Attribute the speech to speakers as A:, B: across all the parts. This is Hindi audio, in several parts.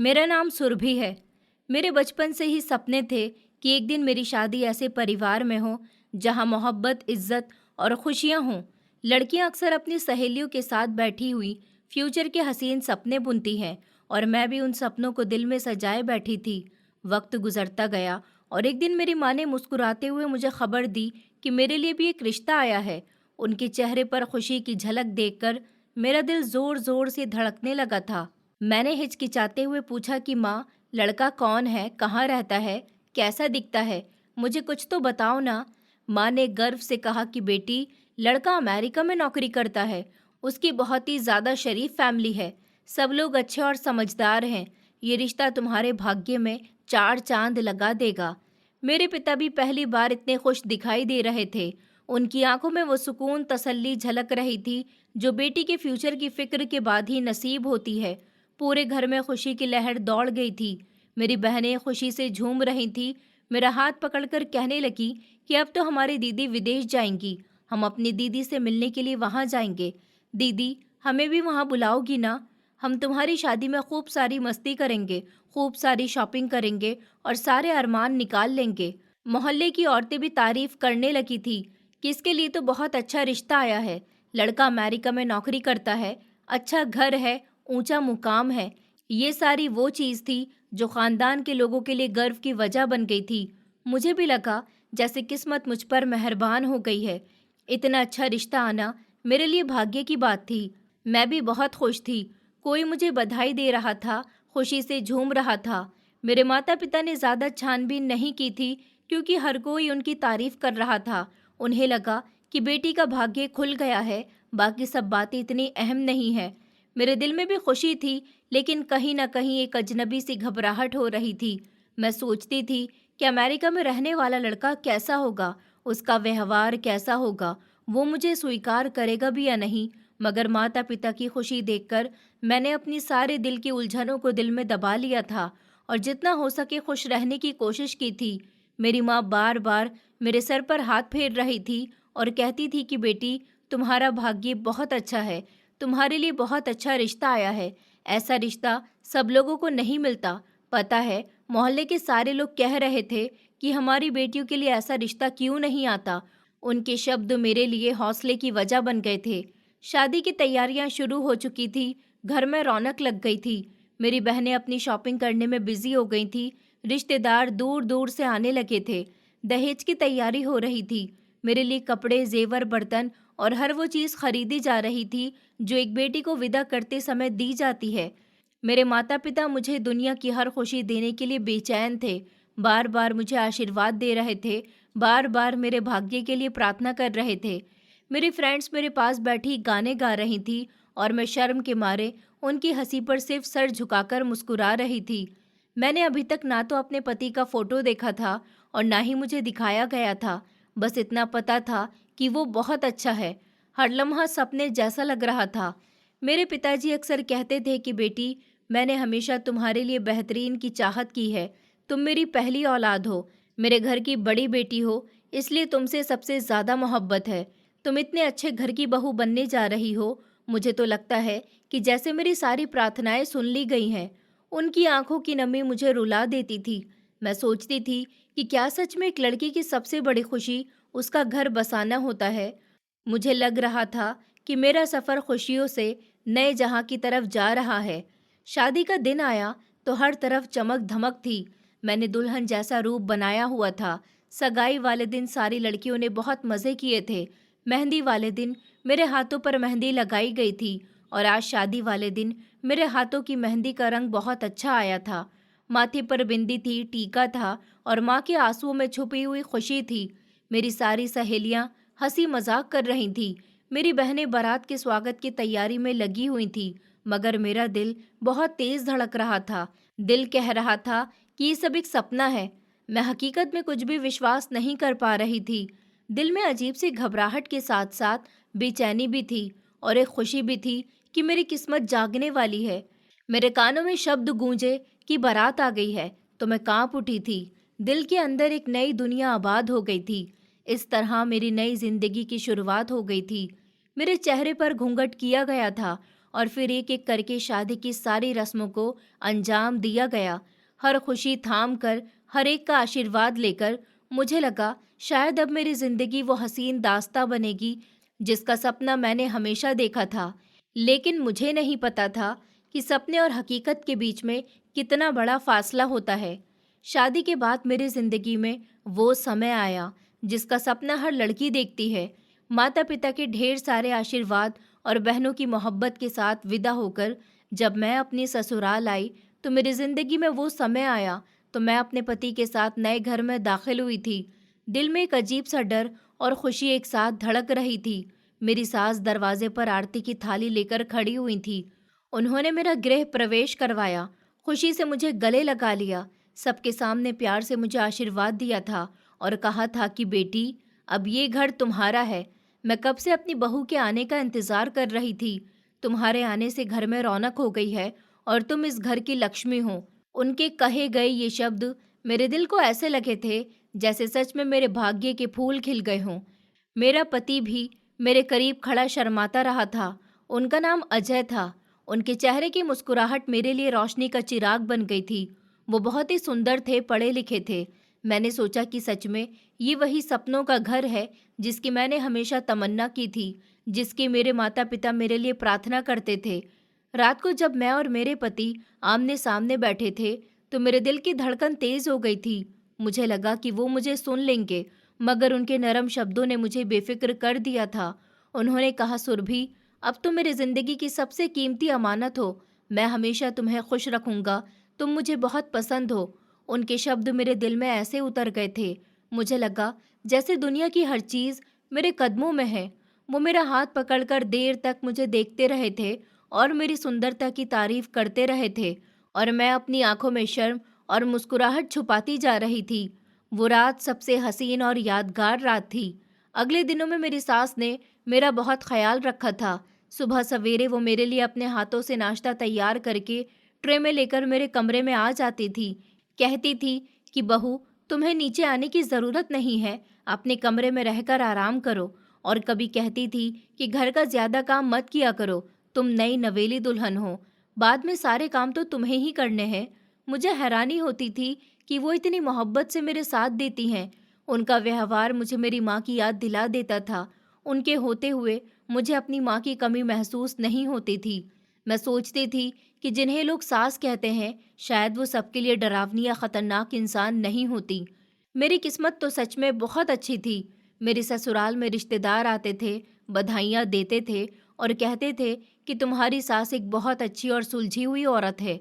A: मेरा नाम सुरभि है। मेरे बचपन से ही सपने थे कि एक दिन मेरी शादी ऐसे परिवार में हो जहां मोहब्बत, इज्जत और खुशियां हों। लड़कियां अक्सर अपनी सहेलियों के साथ बैठी हुई फ्यूचर के हसीन सपने बुनती हैं और मैं भी उन सपनों को दिल में सजाए बैठी थी। वक्त गुजरता गया और एक दिन मेरी माँ ने मुस्कुराते हुए मुझे खबर दी कि मेरे लिए भी एक रिश्ता आया है। उनके चेहरे पर खुशी की झलक देखकर मेरा दिल जोर जोर से धड़कने लगा था। मैंने हिचकिचाते हुए पूछा कि माँ, लड़का कौन है, कहाँ रहता है, कैसा दिखता है, मुझे कुछ तो बताओ ना। माँ ने गर्व से कहा कि बेटी, लड़का अमेरिका में नौकरी करता है। उसकी बहुत ही ज़्यादा शरीफ फैमिली है। सब लोग अच्छे और समझदार हैं। ये रिश्ता तुम्हारे भाग्य में चार चांद लगा देगा। मेरे पिता भी पहली बार इतने खुश दिखाई दे रहे थे। उनकी आंखों में वो सुकून, तसल्ली झलक रही थी जो बेटी के फ्यूचर की फिक्र के बाद ही नसीब होती है। पूरे घर में खुशी की लहर दौड़ गई थी। मेरी बहनें खुशी से झूम रही थीं। मेरा हाथ पकड़कर कहने लगी कि अब तो हमारी दीदी विदेश जाएंगी। हम अपनी दीदी से मिलने के लिए वहाँ जाएंगे। दीदी, हमें भी वहाँ बुलाओगी ना? हम तुम्हारी शादी में खूब सारी मस्ती करेंगे, खूब सारी शॉपिंग करेंगे और सारे अरमान निकाल लेंगे। मोहल्ले की औरतें भी तारीफ करने लगी थी कि इसके लिए तो बहुत अच्छा रिश्ता आया है। लड़का अमेरिका में नौकरी करता है, अच्छा घर है, ऊंचा मुकाम है। ये सारी वो चीज़ थी जो खानदान के लोगों के लिए गर्व की वजह बन गई थी। मुझे भी लगा जैसे किस्मत मुझ पर मेहरबान हो गई है। इतना अच्छा रिश्ता आना मेरे लिए भाग्य की बात थी। मैं भी बहुत खुश थी। कोई मुझे बधाई दे रहा था, खुशी से झूम रहा था। मेरे माता पिता ने ज़्यादा छानबीन नहीं की थी क्योंकि हर कोई उनकी तारीफ कर रहा था। उन्हें लगा कि बेटी का भाग्य खुल गया है, बाकी सब बातें इतनी अहम नहीं है। मेरे दिल में भी खुशी थी, लेकिन कहीं न कहीं एक अजनबी सी घबराहट हो रही थी। मैं सोचती थी कि अमेरिका में रहने वाला लड़का कैसा होगा, उसका व्यवहार कैसा होगा, वो मुझे स्वीकार करेगा भी या नहीं। मगर माता-पिता की खुशी देखकर मैंने अपनी सारे दिल की उलझनों को दिल में दबा लिया था और जितना हो सके खुश रहने की कोशिश की थी। मेरी माँ बार-बार मेरे सर पर हाथ फेर रही थी और कहती थी कि बेटी, तुम्हारा भाग्य बहुत अच्छा है। तुम्हारे लिए बहुत अच्छा रिश्ता आया है। ऐसा रिश्ता सब लोगों को नहीं मिलता। पता है, मोहल्ले के सारे लोग कह रहे थे कि हमारी बेटियों के लिए ऐसा रिश्ता क्यों नहीं आता। उनके शब्द मेरे लिए हौसले की वजह बन गए थे। शादी की तैयारियां शुरू हो चुकी थी। घर में रौनक लग गई थी। मेरी बहनें अपनी शॉपिंग करने में बिजी हो गई थी। रिश्तेदार दूर दूर से आने लगे थे। दहेज की तैयारी हो रही थी। मेरे लिए कपड़े, जेवर, बर्तन और हर वो चीज़ खरीदी जा रही थी जो एक बेटी को विदा करते समय दी जाती है। मेरे माता-पिता मुझे दुनिया की हर खुशी देने के लिए बेचैन थे। बार-बार मुझे आशीर्वाद दे रहे थे, बार-बार मेरे भाग्य के लिए प्रार्थना कर रहे थे। मेरी फ्रेंड्स मेरे पास बैठी गाने गा रही थी और मैं शर्म के मारे उनकी हंसी पर सिर्फ सर झुकाकर मुस्कुरा रही थी। मैंने अभी तक ना तो अपने पति का फोटो देखा था और ना ही मुझे दिखाया गया था। बस इतना पता था कि वो बहुत अच्छा है। हर लम्हा सपने जैसा लग रहा था। मेरे पिताजी अक्सर कहते थे कि बेटी, मैंने हमेशा तुम्हारे लिए बेहतरीन की चाहत की है। तुम मेरी पहली औलाद हो, मेरे घर की बड़ी बेटी हो, इसलिए तुमसे सबसे ज़्यादा मोहब्बत है। तुम इतने अच्छे घर की बहू बनने जा रही हो, मुझे तो लगता है कि जैसे मेरी सारी प्रार्थनाएं सुन ली गई हैं। उनकी आंखों की नमी मुझे रुला देती थी। मैं सोचती थी कि क्या सच में एक लड़की की सबसे बड़ी खुशी उसका घर बसाना होता है। मुझे लग रहा था कि मेरा सफ़र खुशियों से नए जहां की तरफ जा रहा है। शादी का दिन आया तो हर तरफ चमक धमक थी। मैंने दुल्हन जैसा रूप बनाया हुआ था। सगाई वाले दिन सारी लड़कियों ने बहुत मज़े किए थे। मेहंदी वाले दिन मेरे हाथों पर मेहंदी लगाई गई थी और आज शादी वाले दिन मेरे हाथों की मेहंदी का रंग बहुत अच्छा आया था। माथे पर बिंदी थी, टीका था और माँ के आंसुओं में छुपी हुई खुशी थी। मेरी सारी सहेलियां हंसी मजाक कर रही थीं। मेरी बहनें बारात के स्वागत की तैयारी में लगी हुई थीं, मगर मेरा दिल बहुत तेज धड़क रहा था। दिल कह रहा था कि ये सब एक सपना है। मैं हकीकत में कुछ भी विश्वास नहीं कर पा रही थी। दिल में अजीब सी घबराहट के साथ साथ बेचैनी भी थी और एक खुशी भी थी कि मेरी किस्मत जागने वाली है। मेरे कानों में शब्द गूंजे कि बारात आ गई है तो मैं कांप उठी थी। दिल के अंदर एक नई दुनिया आबाद हो गई थी। इस तरह मेरी नई जिंदगी की शुरुआत हो गई थी। मेरे चेहरे पर घूंघट किया गया था और फिर एक एक करके शादी की सारी रस्मों को अंजाम दिया गया। हर खुशी थाम कर, हर एक का आशीर्वाद लेकर मुझे लगा शायद अब मेरी जिंदगी वो हसीन दास्तां बनेगी जिसका सपना मैंने हमेशा देखा था। लेकिन मुझे नहीं पता था कि सपने और हकीकत के बीच में कितना बड़ा फासला होता है। शादी के बाद मेरी जिंदगी में वो समय आया जिसका सपना हर लड़की देखती है। माता पिता के ढेर सारे आशीर्वाद और बहनों की मोहब्बत के साथ विदा होकर जब मैं अपनी ससुराल आई तो मेरी जिंदगी में वो समय आया तो मैं अपने पति के साथ नए घर में दाखिल हुई थी। दिल में एक अजीब सा डर और खुशी एक साथ धड़क रही थी। मेरी सास दरवाजे पर आरती की थाली लेकर खड़ी हुई थी। उन्होंने मेरा गृह प्रवेश करवाया, खुशी से मुझे गले लगा लिया, सबके सामने प्यार से मुझे आशीर्वाद दिया था और कहा था कि बेटी, अब ये घर तुम्हारा है। मैं कब से अपनी बहू के आने का इंतजार कर रही थी। तुम्हारे आने से घर में रौनक हो गई है और तुम इस घर की लक्ष्मी हो। उनके कहे गए ये शब्द मेरे दिल को ऐसे लगे थे जैसे सच में मेरे भाग्य के फूल खिल गए हों। मेरा पति भी मेरे करीब खड़ा शर्माता रहा था। उनका नाम अजय था। उनके चेहरे की मुस्कुराहट मेरे लिए रोशनी का चिराग बन गई थी। वो बहुत ही सुंदर थे, पढ़े लिखे थे। मैंने सोचा कि सच में ये वही सपनों का घर है जिसकी मैंने हमेशा तमन्ना की थी, जिसकी मेरे माता पिता मेरे लिए प्रार्थना करते थे। रात को जब मैं और मेरे पति आमने सामने बैठे थे तो मेरे दिल की धड़कन तेज हो गई थी। मुझे लगा कि वो मुझे सुन लेंगे, मगर उनके नरम शब्दों ने मुझे बेफिक्र कर दिया था। उन्होंने कहा, सुरभि, अब तुम मेरी जिंदगी की सबसे कीमती अमानत हो। मैं हमेशा तुम्हें खुश रखूंगा। तुम मुझे बहुत पसंद हो। उनके शब्द मेरे दिल में ऐसे उतर गए थे। मुझे लगा जैसे दुनिया की हर चीज मेरे कदमों में है। वो मेरा हाथ पकड़कर देर तक मुझे देखते रहे थे और मेरी सुंदरता की तारीफ करते रहे थे और मैं अपनी आंखों में शर्म और मुस्कुराहट छुपाती जा रही थी। वो रात सबसे हसीन और यादगार रात थी। अगले दिनों में मेरी सास ने मेरा बहुत ख्याल रखा था। सुबह सवेरे वो मेरे लिए अपने हाथों से नाश्ता तैयार करके ट्रे में लेकर मेरे कमरे में आ जाती थी। कहती थी कि बहू, तुम्हें नीचे आने की ज़रूरत नहीं है, अपने कमरे में रहकर आराम करो। और कभी कहती थी कि घर का ज़्यादा काम मत किया करो, तुम नई नवेली दुल्हन हो, बाद में सारे काम तो तुम्हें ही करने हैं। मुझे हैरानी होती थी कि वो इतनी मोहब्बत से मेरे साथ देती हैं। उनका व्यवहार मुझे मेरी माँ की याद दिला देता था। उनके होते हुए मुझे अपनी माँ की कमी महसूस नहीं होती थी। मैं सोचती थी कि जिन्हें लोग सास कहते हैं शायद वो सबके लिए डरावनी या खतरनाक इंसान नहीं होती। मेरी किस्मत तो सच में बहुत अच्छी थी। मेरे ससुराल में रिश्तेदार आते थे, बधाइयाँ देते थे और कहते थे कि तुम्हारी सास एक बहुत अच्छी और सुलझी हुई औरत है।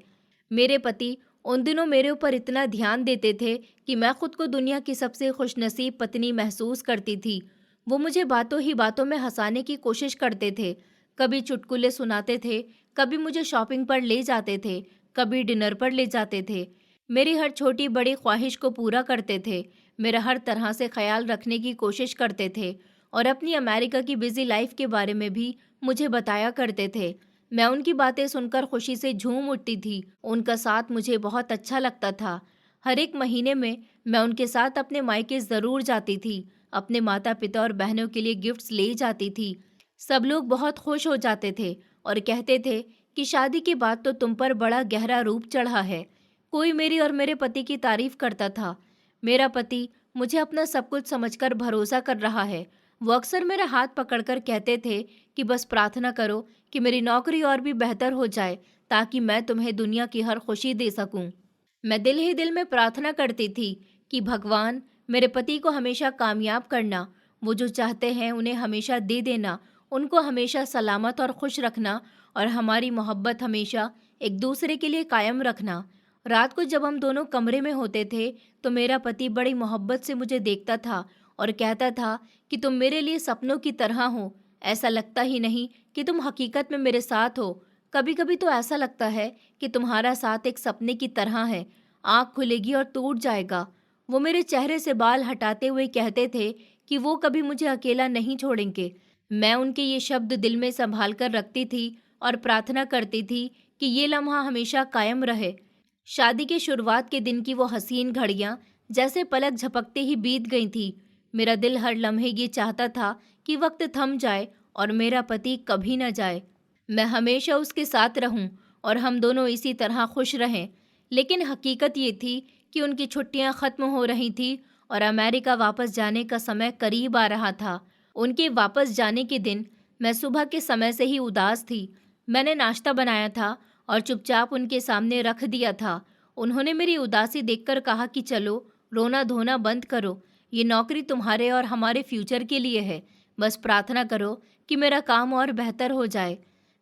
A: मेरे पति उन दिनों मेरे ऊपर इतना ध्यान देते थे कि मैं खुद को दुनिया की सबसे खुशनसीब पत्नी महसूस करती थी। वो मुझे बातों ही बातों में हंसाने की कोशिश करते थे। कभी चुटकुले सुनाते थे, कभी मुझे शॉपिंग पर ले जाते थे, कभी डिनर पर ले जाते थे। मेरी हर छोटी बड़ी ख्वाहिश को पूरा करते थे। मेरा हर तरह से ख्याल रखने की कोशिश करते थे और अपनी अमेरिका की बिजी लाइफ के बारे में भी मुझे बताया करते थे। मैं उनकी बातें सुनकर खुशी से झूम उठती थी। उनका साथ मुझे बहुत अच्छा लगता था। हर एक महीने में मैं उनके साथ अपने मायके ज़रूर जाती थी। अपने माता पिता और बहनों के लिए गिफ्ट्स ले जाती थी। सब लोग बहुत खुश हो जाते थे और कहते थे कि शादी के बाद तो तुम पर बड़ा गहरा रूप चढ़ा है। कोई मेरी और मेरे पति की तारीफ करता था। मेरा पति मुझे अपना सब कुछ समझकर भरोसा कर रहा है। वो अक्सर मेरा हाथ पकड़कर कहते थे कि बस प्रार्थना करो कि मेरी नौकरी और भी बेहतर हो जाए ताकि मैं तुम्हें दुनिया की हर खुशी दे सकूं। मैं दिल ही दिल में प्रार्थना करती थी कि भगवान, मेरे पति को हमेशा कामयाब करना, वो जो चाहते हैं उन्हें हमेशा दे देना, उनको हमेशा सलामत और खुश रखना और हमारी मोहब्बत हमेशा एक दूसरे के लिए कायम रखना। रात को जब हम दोनों कमरे में होते थे तो मेरा पति बड़ी मोहब्बत से मुझे देखता था और कहता था कि तुम मेरे लिए सपनों की तरह हो। ऐसा लगता ही नहीं कि तुम हकीकत में मेरे साथ हो। कभी कभी तो ऐसा लगता है कि तुम्हारा साथ एक सपने की तरह है, आँख खुलेगी और टूट जाएगा। वो मेरे चेहरे से बाल हटाते हुए कहते थे कि वो कभी मुझे अकेला नहीं छोड़ेंगे। मैं उनके ये शब्द दिल में संभाल कर रखती थी और प्रार्थना करती थी कि ये लम्हा हमेशा कायम रहे। शादी के शुरुआत के दिन की वो हसीन घड़ियां जैसे पलक झपकते ही बीत गई थी। मेरा दिल हर लम्हे ये चाहता था कि वक्त थम जाए और मेरा पति कभी न जाए। मैं हमेशा उसके साथ रहूं और हम दोनों इसी तरह खुश रहें। लेकिन हकीकत ये थी कि उनकी छुट्टियां ख़त्म हो रही थी और अमेरिका वापस जाने का समय करीब आ रहा था। उनके वापस जाने के दिन मैं सुबह के समय से ही उदास थी। मैंने नाश्ता बनाया था और चुपचाप उनके सामने रख दिया था। उन्होंने मेरी उदासी देखकर कहा कि चलो, रोना धोना बंद करो। ये नौकरी तुम्हारे और हमारे फ्यूचर के लिए है। बस प्रार्थना करो कि मेरा काम और बेहतर हो जाए।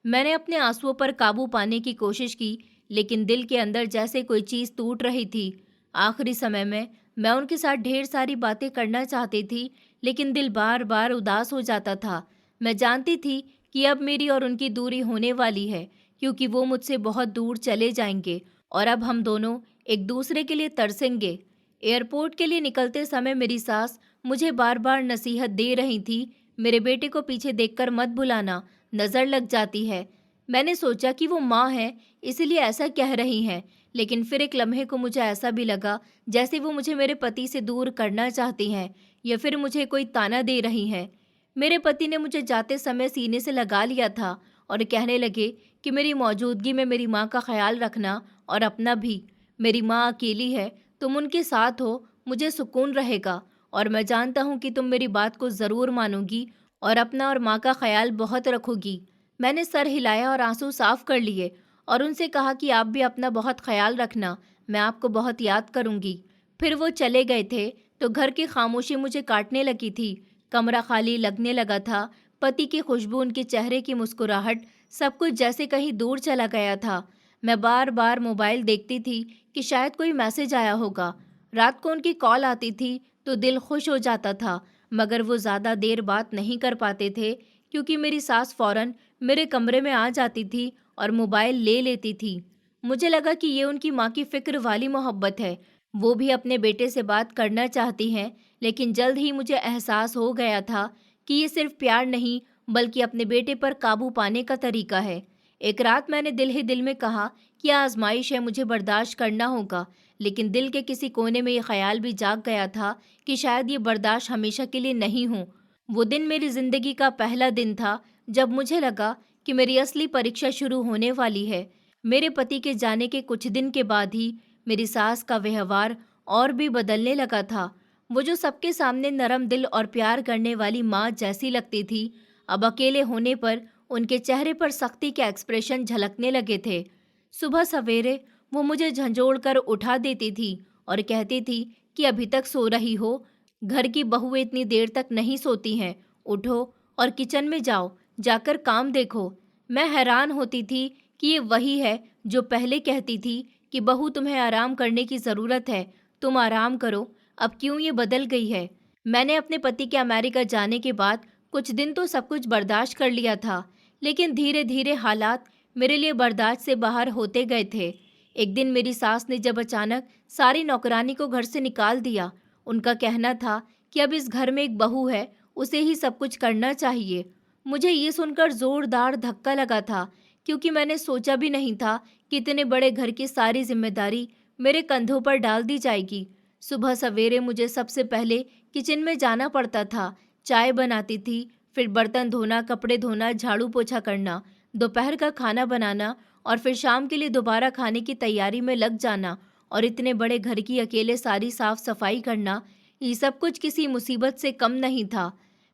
A: मैंने अपने आंसुओं पर काबू पाने की कोशिश की, लेकिन दिल के अंदर जैसे कोई चीज़ टूट रही थी। आखिरी समय में मैं उनके साथ ढेर सारी बातें करना चाहती थी, लेकिन दिल बार बार उदास हो जाता था। मैं जानती थी कि अब मेरी और उनकी दूरी होने वाली है, क्योंकि वो मुझसे बहुत दूर चले जाएंगे और अब हम दोनों एक दूसरे के लिए तरसेंगे। एयरपोर्ट के लिए निकलते समय मेरी सास मुझे बार बार नसीहत दे रही थी, मेरे बेटे को पीछे देखकर मत बुलाना, नज़र लग जाती है। मैंने सोचा कि वो माँ है, इसलिए ऐसा कह रही हैं, लेकिन फिर एक लम्हे को मुझे ऐसा भी लगा जैसे वो मुझे मेरे पति से दूर करना चाहती हैं या फिर मुझे कोई ताना दे रही हैं। मेरे पति ने मुझे जाते समय सीने से लगा लिया था और कहने लगे कि मेरी मौजूदगी में मेरी माँ का ख्याल रखना और अपना भी। मेरी माँ अकेली है, तुम उनके साथ हो, मुझे सुकून रहेगा और मैं जानता हूँ कि तुम मेरी बात को ज़रूर मानोगी और अपना और माँ का ख्याल बहुत रखोगी। मैंने सर हिलाया और आंसू साफ कर लिए और उनसे कहा कि आप भी अपना बहुत ख्याल रखना, मैं आपको बहुत याद करूँगी। फिर वो चले गए थे तो घर की खामोशी मुझे काटने लगी थी। कमरा खाली लगने लगा था। पति की खुशबू, उनके चेहरे की मुस्कुराहट, सब कुछ जैसे कहीं दूर चला गया था। मैं बार बार मोबाइल देखती थी कि शायद कोई मैसेज आया होगा। रात को उनकी कॉल आती थी तो दिल खुश हो जाता था, मगर वो ज़्यादा देर बात नहीं कर पाते थे, क्योंकि मेरी सास फौरन मेरे कमरे में आ जाती थी और मोबाइल ले लेती थी। मुझे लगा कि ये उनकी माँ की फ़िक्र वाली मोहब्बत है। वो भी अपने बेटे से बात करना चाहती हैं, लेकिन जल्द ही मुझे एहसास हो गया था कि ये सिर्फ प्यार नहीं, बल्कि अपने बेटे पर काबू पाने का तरीका है। एक रात मैंने दिल ही दिल में कहा कि आजमाइश है, मुझे बर्दाश्त करना होगा, लेकिन दिल के किसी कोने में ये ख्याल भी जाग गया था कि शायद ये बर्दाश्त हमेशा के लिए नहीं हो। वो दिन मेरी ज़िंदगी का पहला दिन था जब मुझे लगा कि मेरी असली परीक्षा शुरू होने वाली है। मेरे पति के जाने के कुछ दिन के बाद ही मेरी सास का व्यवहार और भी बदलने लगा था। वो जो सबके सामने नरम दिल और प्यार करने वाली माँ जैसी लगती थी, अब अकेले होने पर उनके चेहरे पर सख्ती के एक्सप्रेशन झलकने लगे थे। सुबह सवेरे वो मुझे झंझोड़ कर उठा देती थी और कहती थी कि अभी तक सो रही हो, घर की बहुएं इतनी देर तक नहीं सोती हैं, उठो और किचन में जाओ, जाकर काम देखो। मैं हैरान होती थी कि ये वही है जो पहले कहती थी कि बहू, तुम्हें आराम करने की ज़रूरत है, तुम आराम करो। अब क्यों ये बदल गई है? मैंने अपने पति के अमेरिका जाने के बाद कुछ दिन तो सब कुछ बर्दाश्त कर लिया था, लेकिन धीरे धीरे हालात मेरे लिए बर्दाश्त से बाहर होते गए थे। एक दिन मेरी सास ने जब अचानक सारी नौकरानी को घर से निकाल दिया। उनका कहना था कि अब इस घर में एक बहू है, उसे ही सब कुछ करना चाहिए। मुझे ये सुनकर जोरदार धक्का लगा था, क्योंकि मैंने सोचा भी नहीं था कि इतने बड़े घर की सारी जिम्मेदारी मेरे कंधों पर डाल दी जाएगी। सुबह सवेरे मुझे सबसे पहले किचन में जाना पड़ता था। चाय बनाती थी, फिर बर्तन धोना, कपड़े धोना, झाड़ू पोछा करना, दोपहर का खाना बनाना और फिर शाम के लिए दोबारा खाने की तैयारी में लग जाना। और इतने बड़े घर की अकेले सारी साफ सफाई करना, ये सब कुछ किसी मुसीबत से कम नहीं था।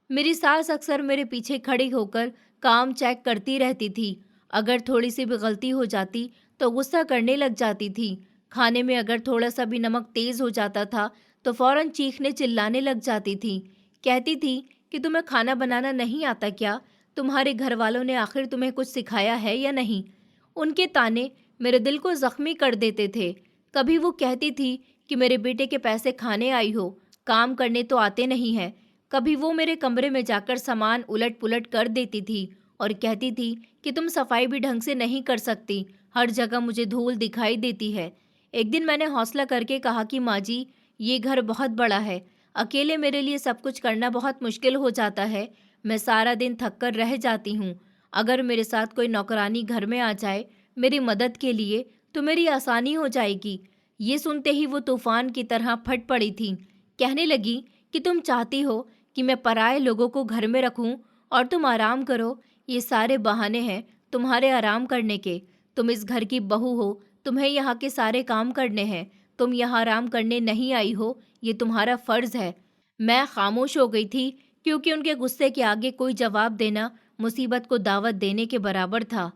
A: मेरी सास अक्सर मेरे पीछे खड़ी होकर काम चेक करती रहती थी। अगर थोड़ी सी भी गलती हो जाती तो गुस्सा करने लग जाती थी। खाने में अगर थोड़ा सा भी नमक तेज हो जाता था तो फौरन चीखने चिल्लाने लग जाती थी। कहती थी कि तुम्हें खाना बनाना नहीं आता क्या? तुम्हारे घर वालों ने आखिर तुम्हें कुछ सिखाया है या नहीं? उनके ताने मेरे दिल को जख्मी कर देते थे। कभी वो कहती थी कि मेरे बेटे के पैसे खाने आई हो, काम करने तो आते नहीं है। कभी वो मेरे कमरे में जाकर सामान उलट पुलट कर देती थी और कहती थी कि तुम सफाई भी ढंग से नहीं कर सकती, हर जगह मुझे धूल दिखाई देती है। एक दिन मैंने हौसला करके कहा कि माँ जी, ये घर बहुत बड़ा है, अकेले मेरे लिए सब कुछ करना बहुत मुश्किल हो जाता है। मैं सारा दिन थक कर रह जाती हूँ। अगर मेरे साथ कोई नौकरानी घर में आ जाए मेरी मदद के लिए तो मेरी आसानी हो जाएगी। ये सुनते ही वो तूफान की तरह फट पड़ी थी। कहने लगी कि तुम चाहती हो कि मैं पराए लोगों को घर में रखूं और तुम आराम करो, ये सारे बहाने हैं, तुम्हारे आराम करने के। तुम इस घर की बहू हो, तुम्हें यहाँ के सारे काम करने हैं। तुम यहाँ आराम करने नहीं आई हो, ये तुम्हारा फर्ज है। मैं खामोश हो गई थी, क्योंकि उनके गुस्से के आगे कोई जवाब देना मुसीबत को दावत देने के बराबर था।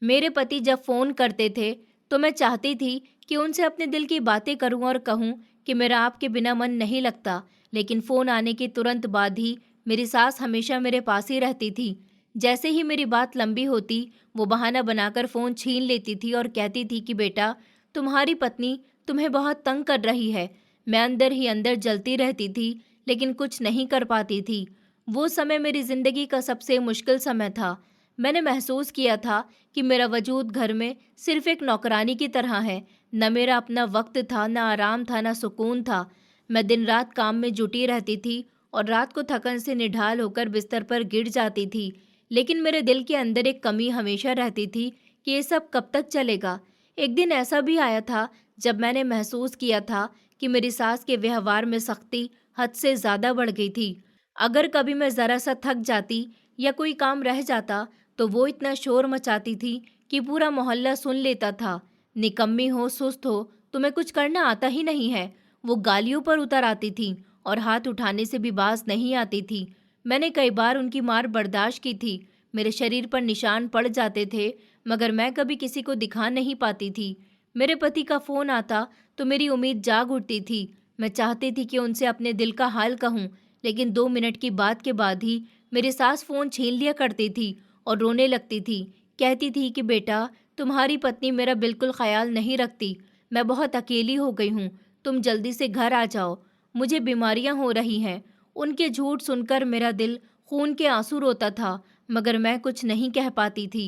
A: मेरे पति जब फ़ोन करते थे तो मैं चाहती थी कि उनसे अपने दिल की बातें करूं और कहूं कि मेरा आपके बिना मन नहीं लगता, लेकिन फ़ोन आने के तुरंत बाद ही मेरी सास हमेशा मेरे पास ही रहती थी। जैसे ही मेरी बात लंबी होती, वो बहाना बनाकर फ़ोन छीन लेती थी और कहती थी कि बेटा, तुम्हारी पत्नी तुम्हें बहुत तंग कर रही है। मैं अंदर ही अंदर जलती रहती थी, लेकिन कुछ नहीं कर पाती थी। वो समय मेरी ज़िंदगी का सबसे मुश्किल समय था। मैंने महसूस किया था कि मेरा वजूद घर में सिर्फ एक नौकरानी की तरह है। न मेरा अपना वक्त था, न आराम था, न सुकून था। मैं दिन रात काम में जुटी रहती थी और रात को थकन से निढाल होकर बिस्तर पर गिर जाती थी। लेकिन मेरे दिल के अंदर एक कमी हमेशा रहती थी कि ये सब कब तक चलेगा। एक दिन ऐसा भी आया था जब मैंने महसूस किया था कि मेरी सास के व्यवहार में सख्ती हद से ज़्यादा बढ़ गई थी। अगर कभी मैं ज़रा सा थक जाती या कोई काम रह जाता तो वो इतना शोर मचाती थी कि पूरा मोहल्ला सुन लेता था। निकम्मी हो, सुस्त हो, तुम्हें कुछ करना आता ही नहीं है। वो गालियों पर उतर आती थी और हाथ उठाने से भी बाज नहीं आती थी। मैंने कई बार उनकी मार बर्दाश्त की थी। मेरे शरीर पर निशान पड़ जाते थे, मगर मैं कभी किसी को दिखा नहीं पाती थी। मेरे पति का फ़ोन आता तो मेरी उम्मीद जाग उठती थी। मैं चाहती थी कि उनसे अपने दिल का हाल कहूँ, लेकिन 2 मिनट की बात के बाद ही मेरी सास फ़ोन छीन लिया करती थी और रोने लगती थी। कहती थी कि बेटा, तुम्हारी पत्नी मेरा बिल्कुल ख्याल नहीं रखती। मैं बहुत अकेली हो गई हूँ, तुम जल्दी से घर आ जाओ, मुझे बीमारियाँ हो रही हैं। उनके झूठ सुनकर मेरा दिल खून के आंसू रोता था, मगर मैं कुछ नहीं कह पाती थी।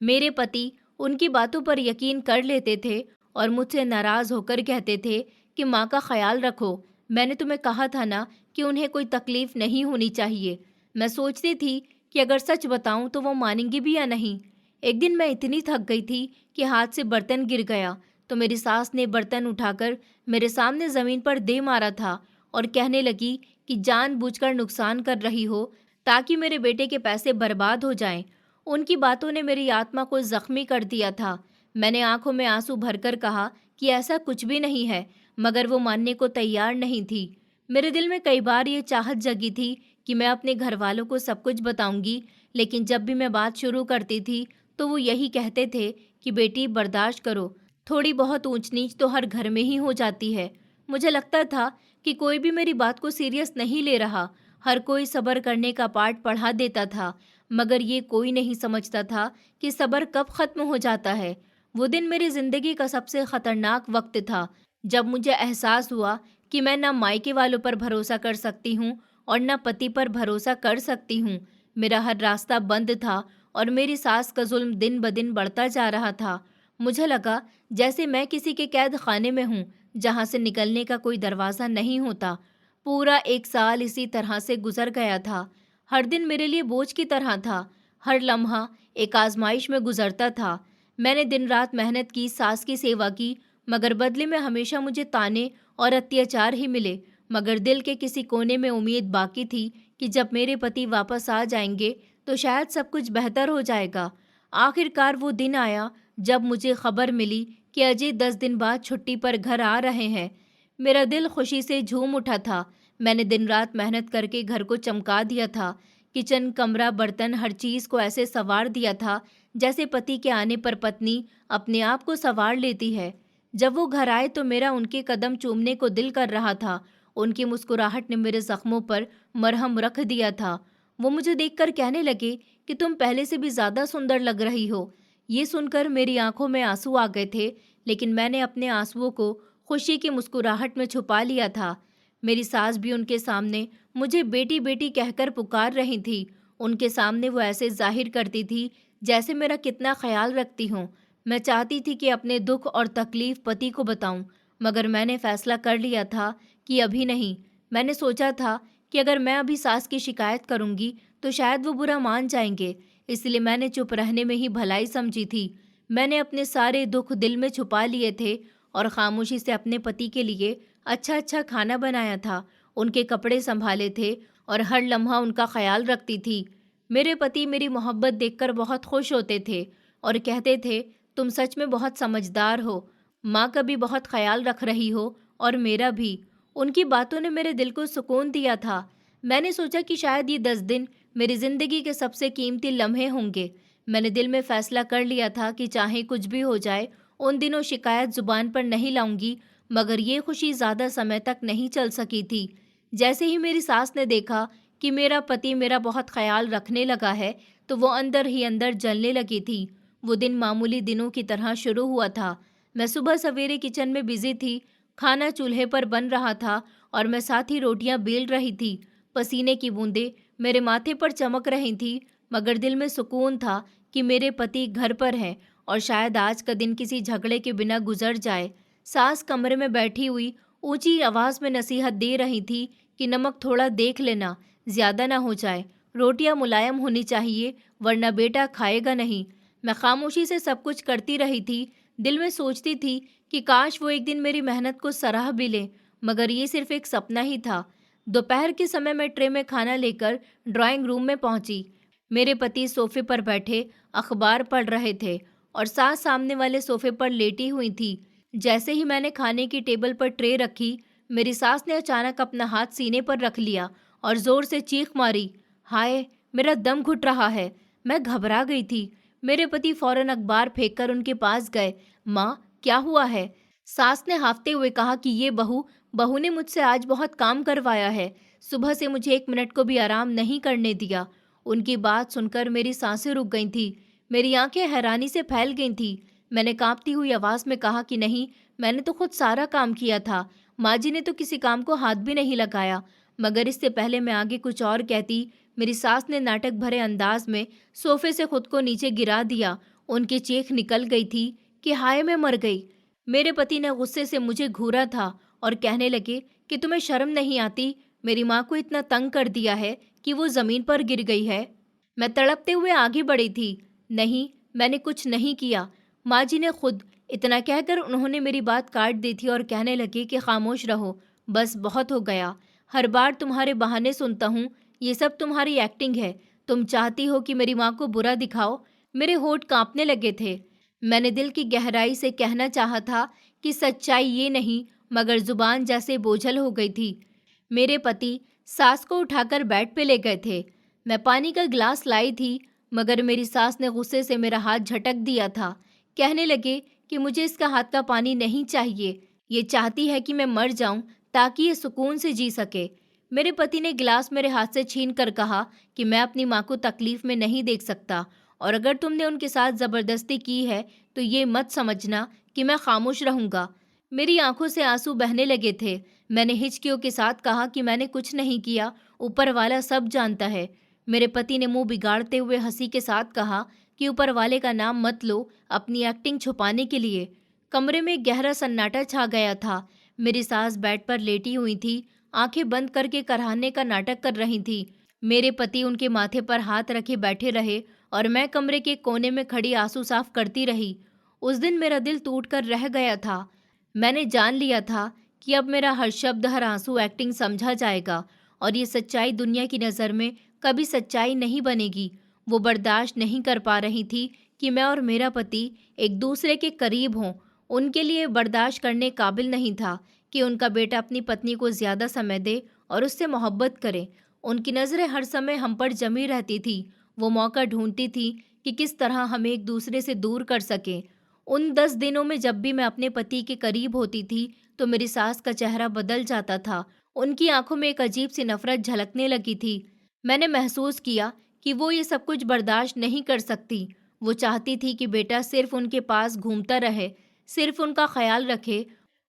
A: मेरे पति उनकी बातों पर यकीन कर लेते थे और मुझसे नाराज़ होकर कहते थे कि माँ का ख्याल रखो। मैंने तुम्हें कहा था ना कि उन्हें कोई तकलीफ़ नहीं होनी चाहिए। मैं सोचती थी कि अगर सच बताऊं तो वो मानेंगी भी या नहीं। एक दिन मैं इतनी थक गई थी कि हाथ से बर्तन गिर गया, तो मेरी सास ने बर्तन उठाकर मेरे सामने ज़मीन पर दे मारा था और कहने लगी कि जानबूझकर नुकसान कर रही हो ताकि मेरे बेटे के पैसे बर्बाद हो जाएं। उनकी बातों ने मेरी आत्मा को जख्मी कर दिया था। मैंने आंखों में आंसू भरकर कहा कि ऐसा कुछ भी नहीं है, मगर वो मानने को तैयार नहीं थी। मेरे दिल में कई बार ये चाहत जगी थी कि मैं अपने घर वालों को सब कुछ बताऊंगी, लेकिन जब भी मैं बात शुरू करती थी तो वो यही कहते थे कि बेटी, बर्दाश्त करो, थोड़ी बहुत ऊंच नीच तो हर घर में ही हो जाती है। मुझे लगता था कि कोई भी मेरी बात को सीरियस नहीं ले रहा। हर कोई सब्र करने का पाठ पढ़ा देता था, मगर ये कोई नहीं समझता था कि सब्र कब ख़त्म हो जाता है। वो दिन मेरी ज़िंदगी का सबसे ख़तरनाक वक्त था, जब मुझे एहसास हुआ कि मैं ना मायके वालों पर भरोसा कर सकती हूँ और न पति पर भरोसा कर सकती हूँ। मेरा हर रास्ता बंद था और मेरी सास का जुल्म दिन ब दिन बढ़ता जा रहा था। मुझे लगा जैसे मैं किसी के कैद खाने में हूँ, जहाँ से निकलने का कोई दरवाज़ा नहीं होता। पूरा 1 साल इसी तरह से गुजर गया था। हर दिन मेरे लिए बोझ की तरह था। हर लम्हा एक आजमाइश में गुजरता था। मैंने दिन रात मेहनत की, सास की सेवा की, मगर बदले में हमेशा मुझे ताने और अत्याचार ही मिले। मगर दिल के किसी कोने में उम्मीद बाकी थी कि जब मेरे पति वापस आ जाएंगे तो शायद सब कुछ बेहतर हो जाएगा। आखिरकार वो दिन आया जब मुझे खबर मिली कि अजय 10 दिन बाद छुट्टी पर घर आ रहे हैं। मेरा दिल खुशी से झूम उठा था। मैंने दिन रात मेहनत करके घर को चमका दिया था। किचन, कमरा, बर्तन, हर चीज़ को ऐसे संवार दिया था जैसे पति के आने पर पत्नी अपने आप को संवार लेती है। जब वो घर आए तो मेरा उनके कदम चूमने को दिल कर रहा था। उनकी मुस्कुराहट ने मेरे जख्मों पर मरहम रख दिया था। वो मुझे देखकर कहने लगे कि तुम पहले से भी ज़्यादा सुंदर लग रही हो। ये सुनकर मेरी आंखों में आंसू आ गए थे, लेकिन मैंने अपने आंसुओं को खुशी की मुस्कुराहट में छुपा लिया था। मेरी सास भी उनके सामने मुझे बेटी बेटी कहकर पुकार रही थी। उनके सामने वो ऐसे जाहिर करती थी जैसे मेरा कितना ख्याल रखती हूँ। मैं चाहती थी कि अपने दुख और तकलीफ पति को बताऊं, मगर मैंने फैसला कर लिया था कि अभी नहीं। मैंने सोचा था कि अगर मैं अभी सास की शिकायत करूंगी तो शायद वो बुरा मान जाएंगे, इसलिए मैंने चुप रहने में ही भलाई समझी थी। मैंने अपने सारे दुख दिल में छुपा लिए थे और खामोशी से अपने पति के लिए अच्छा अच्छा खाना बनाया था, उनके कपड़े संभाले थे और हर लम्हा उनका ख्याल रखती थी। मेरे पति मेरी मोहब्बत देखकर बहुत खुश होते थे। और कहते थे, तुम सच में बहुत समझदार हो, माँ का भी बहुत ख्याल रख रही हो और मेरा भी। उनकी बातों ने मेरे दिल को सुकून दिया था। मैंने सोचा कि शायद ये 10 दिन मेरी ज़िंदगी के सबसे कीमती लम्हे होंगे। मैंने दिल में फैसला कर लिया था कि चाहे कुछ भी हो जाए, उन दिनों शिकायत ज़ुबान पर नहीं लाऊंगी। मगर ये खुशी ज़्यादा समय तक नहीं चल सकी थी। जैसे ही मेरी सास ने देखा कि मेरा पति मेरा बहुत ख्याल रखने लगा है, तो वो अंदर ही अंदर जलने लगी थी। वो दिन मामूली दिनों की तरह शुरू हुआ था। मैं सुबह सवेरे किचन में बिजी थी। खाना चूल्हे पर बन रहा था और मैं साथ ही रोटियां बेल रही थी। पसीने की बूंदें मेरे माथे पर चमक रही थी, मगर दिल में सुकून था कि मेरे पति घर पर हैं और शायद आज का दिन किसी झगड़े के बिना गुजर जाए। सास कमरे में बैठी हुई ऊंची आवाज में नसीहत दे रही थी कि नमक थोड़ा देख लेना, ज्यादा ना हो जाए। रोटियां मुलायम होनी चाहिए, वरना बेटा खाएगा नहीं। मैं खामोशी से सब कुछ करती रही थी। दिल में सोचती थी कि काश वो एक दिन मेरी मेहनत को सराह भी ले, मगर ये सिर्फ एक सपना ही था। दोपहर के समय मैं ट्रे में खाना लेकर ड्राइंग रूम में पहुंची। मेरे पति सोफे पर बैठे अखबार पढ़ रहे थे और सास सामने वाले सोफे पर लेटी हुई थी। जैसे ही मैंने खाने की टेबल पर ट्रे रखी, मेरी सास ने अचानक अपना हाथ सीने पर रख लिया और जोर से चीख मारी, हाय, मेरा दम घुट रहा है। मैं घबरा गई थी। मेरे पति फौरन अखबार फेंककर उनके पास गए। माँ, क्या हुआ है? सास ने हाफते हुए कहा कि ये बहू ने मुझसे आज बहुत काम करवाया है। सुबह से मुझे 1 मिनट को भी आराम नहीं करने दिया। उनकी बात सुनकर मेरी सांसें रुक गई थी। मेरी आंखें हैरानी से फैल गई थी। मैंने कांपती हुई आवाज में कहा कि नहीं, मैंने तो खुद सारा काम किया था। माँ जी ने तो किसी काम को हाथ भी नहीं लगाया। मगर इससे पहले मैं आगे कुछ और कहती, मेरी सास ने नाटक भरे अंदाज में सोफे से खुद को नीचे गिरा दिया। उनकी चीख निकल गई थी कि हाय, मैं मर गई। मेरे पति ने गुस्से से मुझे घूरा था और कहने लगे कि तुम्हें शर्म नहीं आती? मेरी माँ को इतना तंग कर दिया है कि वो जमीन पर गिर गई है। मैं तड़पते हुए आगे बढ़ी थी। नहीं, मैंने कुछ नहीं किया। माँ जी ने खुद। इतना कहकर उन्होंने मेरी बात काट दी थी और कहने लगे कि खामोश रहो, बस बहुत हो गया। हर बार तुम्हारे बहाने सुनता हूँ। ये सब तुम्हारी एक्टिंग है। तुम चाहती हो कि मेरी माँ को बुरा दिखाओ। मेरे होंठ कांपने लगे थे। मैंने दिल की गहराई से कहना चाहा था कि सच्चाई ये नहीं, मगर जुबान जैसे बोझल हो गई थी। मेरे पति सास को उठाकर बेड पे ले गए थे। मैं पानी का गिलास लाई थी, मगर मेरी सास ने गुस्से से मेरा हाथ झटक दिया था। कहने लगे कि मुझे इसका हाथ का पानी नहीं चाहिए। ये चाहती है कि मैं मर जाऊं ताकि ये सुकून से जी सके। मेरे पति ने गिलास मेरे हाथ से छीन कर कहा कि मैं अपनी माँ को तकलीफ में नहीं देख सकता, और अगर तुमने उनके साथ ज़बरदस्ती की है तो ये मत समझना कि मैं खामोश रहूंगा। मेरी आंखों से आंसू बहने लगे थे। मैंने हिचकियों के साथ कहा कि मैंने कुछ नहीं किया, ऊपर वाला सब जानता है। मेरे पति ने मुंह बिगाड़ते हुए हंसी के साथ कहा कि ऊपर वाले का नाम मत लो अपनी एक्टिंग छुपाने के लिए। कमरे में गहरा सन्नाटा छा गया था। मेरी सास बेड पर लेटी हुई थी, आंखें बंद करके कराहने का नाटक कर रही थी। मेरे पति उनके माथे पर हाथ रखे बैठे रहे और मैं कमरे के कोने में खड़ी आंसू साफ करती रही। उस दिन मेरा दिल टूटकर रह गया था। मैंने जान लिया था कि अब मेरा हर शब्द, हर आंसू एक्टिंग समझा जाएगा और ये सच्चाई दुनिया की नज़र में कभी सच्चाई नहीं बनेगी। वो बर्दाश्त नहीं कर पा रही थी कि मैं और मेरा पति एक दूसरे के करीब हों। उनके लिए बर्दाश्त करने काबिल नहीं था कि उनका बेटा अपनी पत्नी को ज़्यादा समय दे और उससे मोहब्बत करे। उनकी नज़रें हर समय हम पर जमी रहती थी। वो मौका ढूंढती थी कि किस तरह हमें एक दूसरे से दूर कर सकें। उन 10 दिनों में जब भी मैं अपने पति के करीब होती थी तो मेरी सास का चेहरा बदल जाता था। उनकी आंखों में एक अजीब सी नफरत झलकने लगी थी। मैंने महसूस किया कि वो ये सब कुछ बर्दाश्त नहीं कर सकती। वो चाहती थी कि बेटा सिर्फ उनके पास घूमता रहे, सिर्फ उनका ख्याल रखे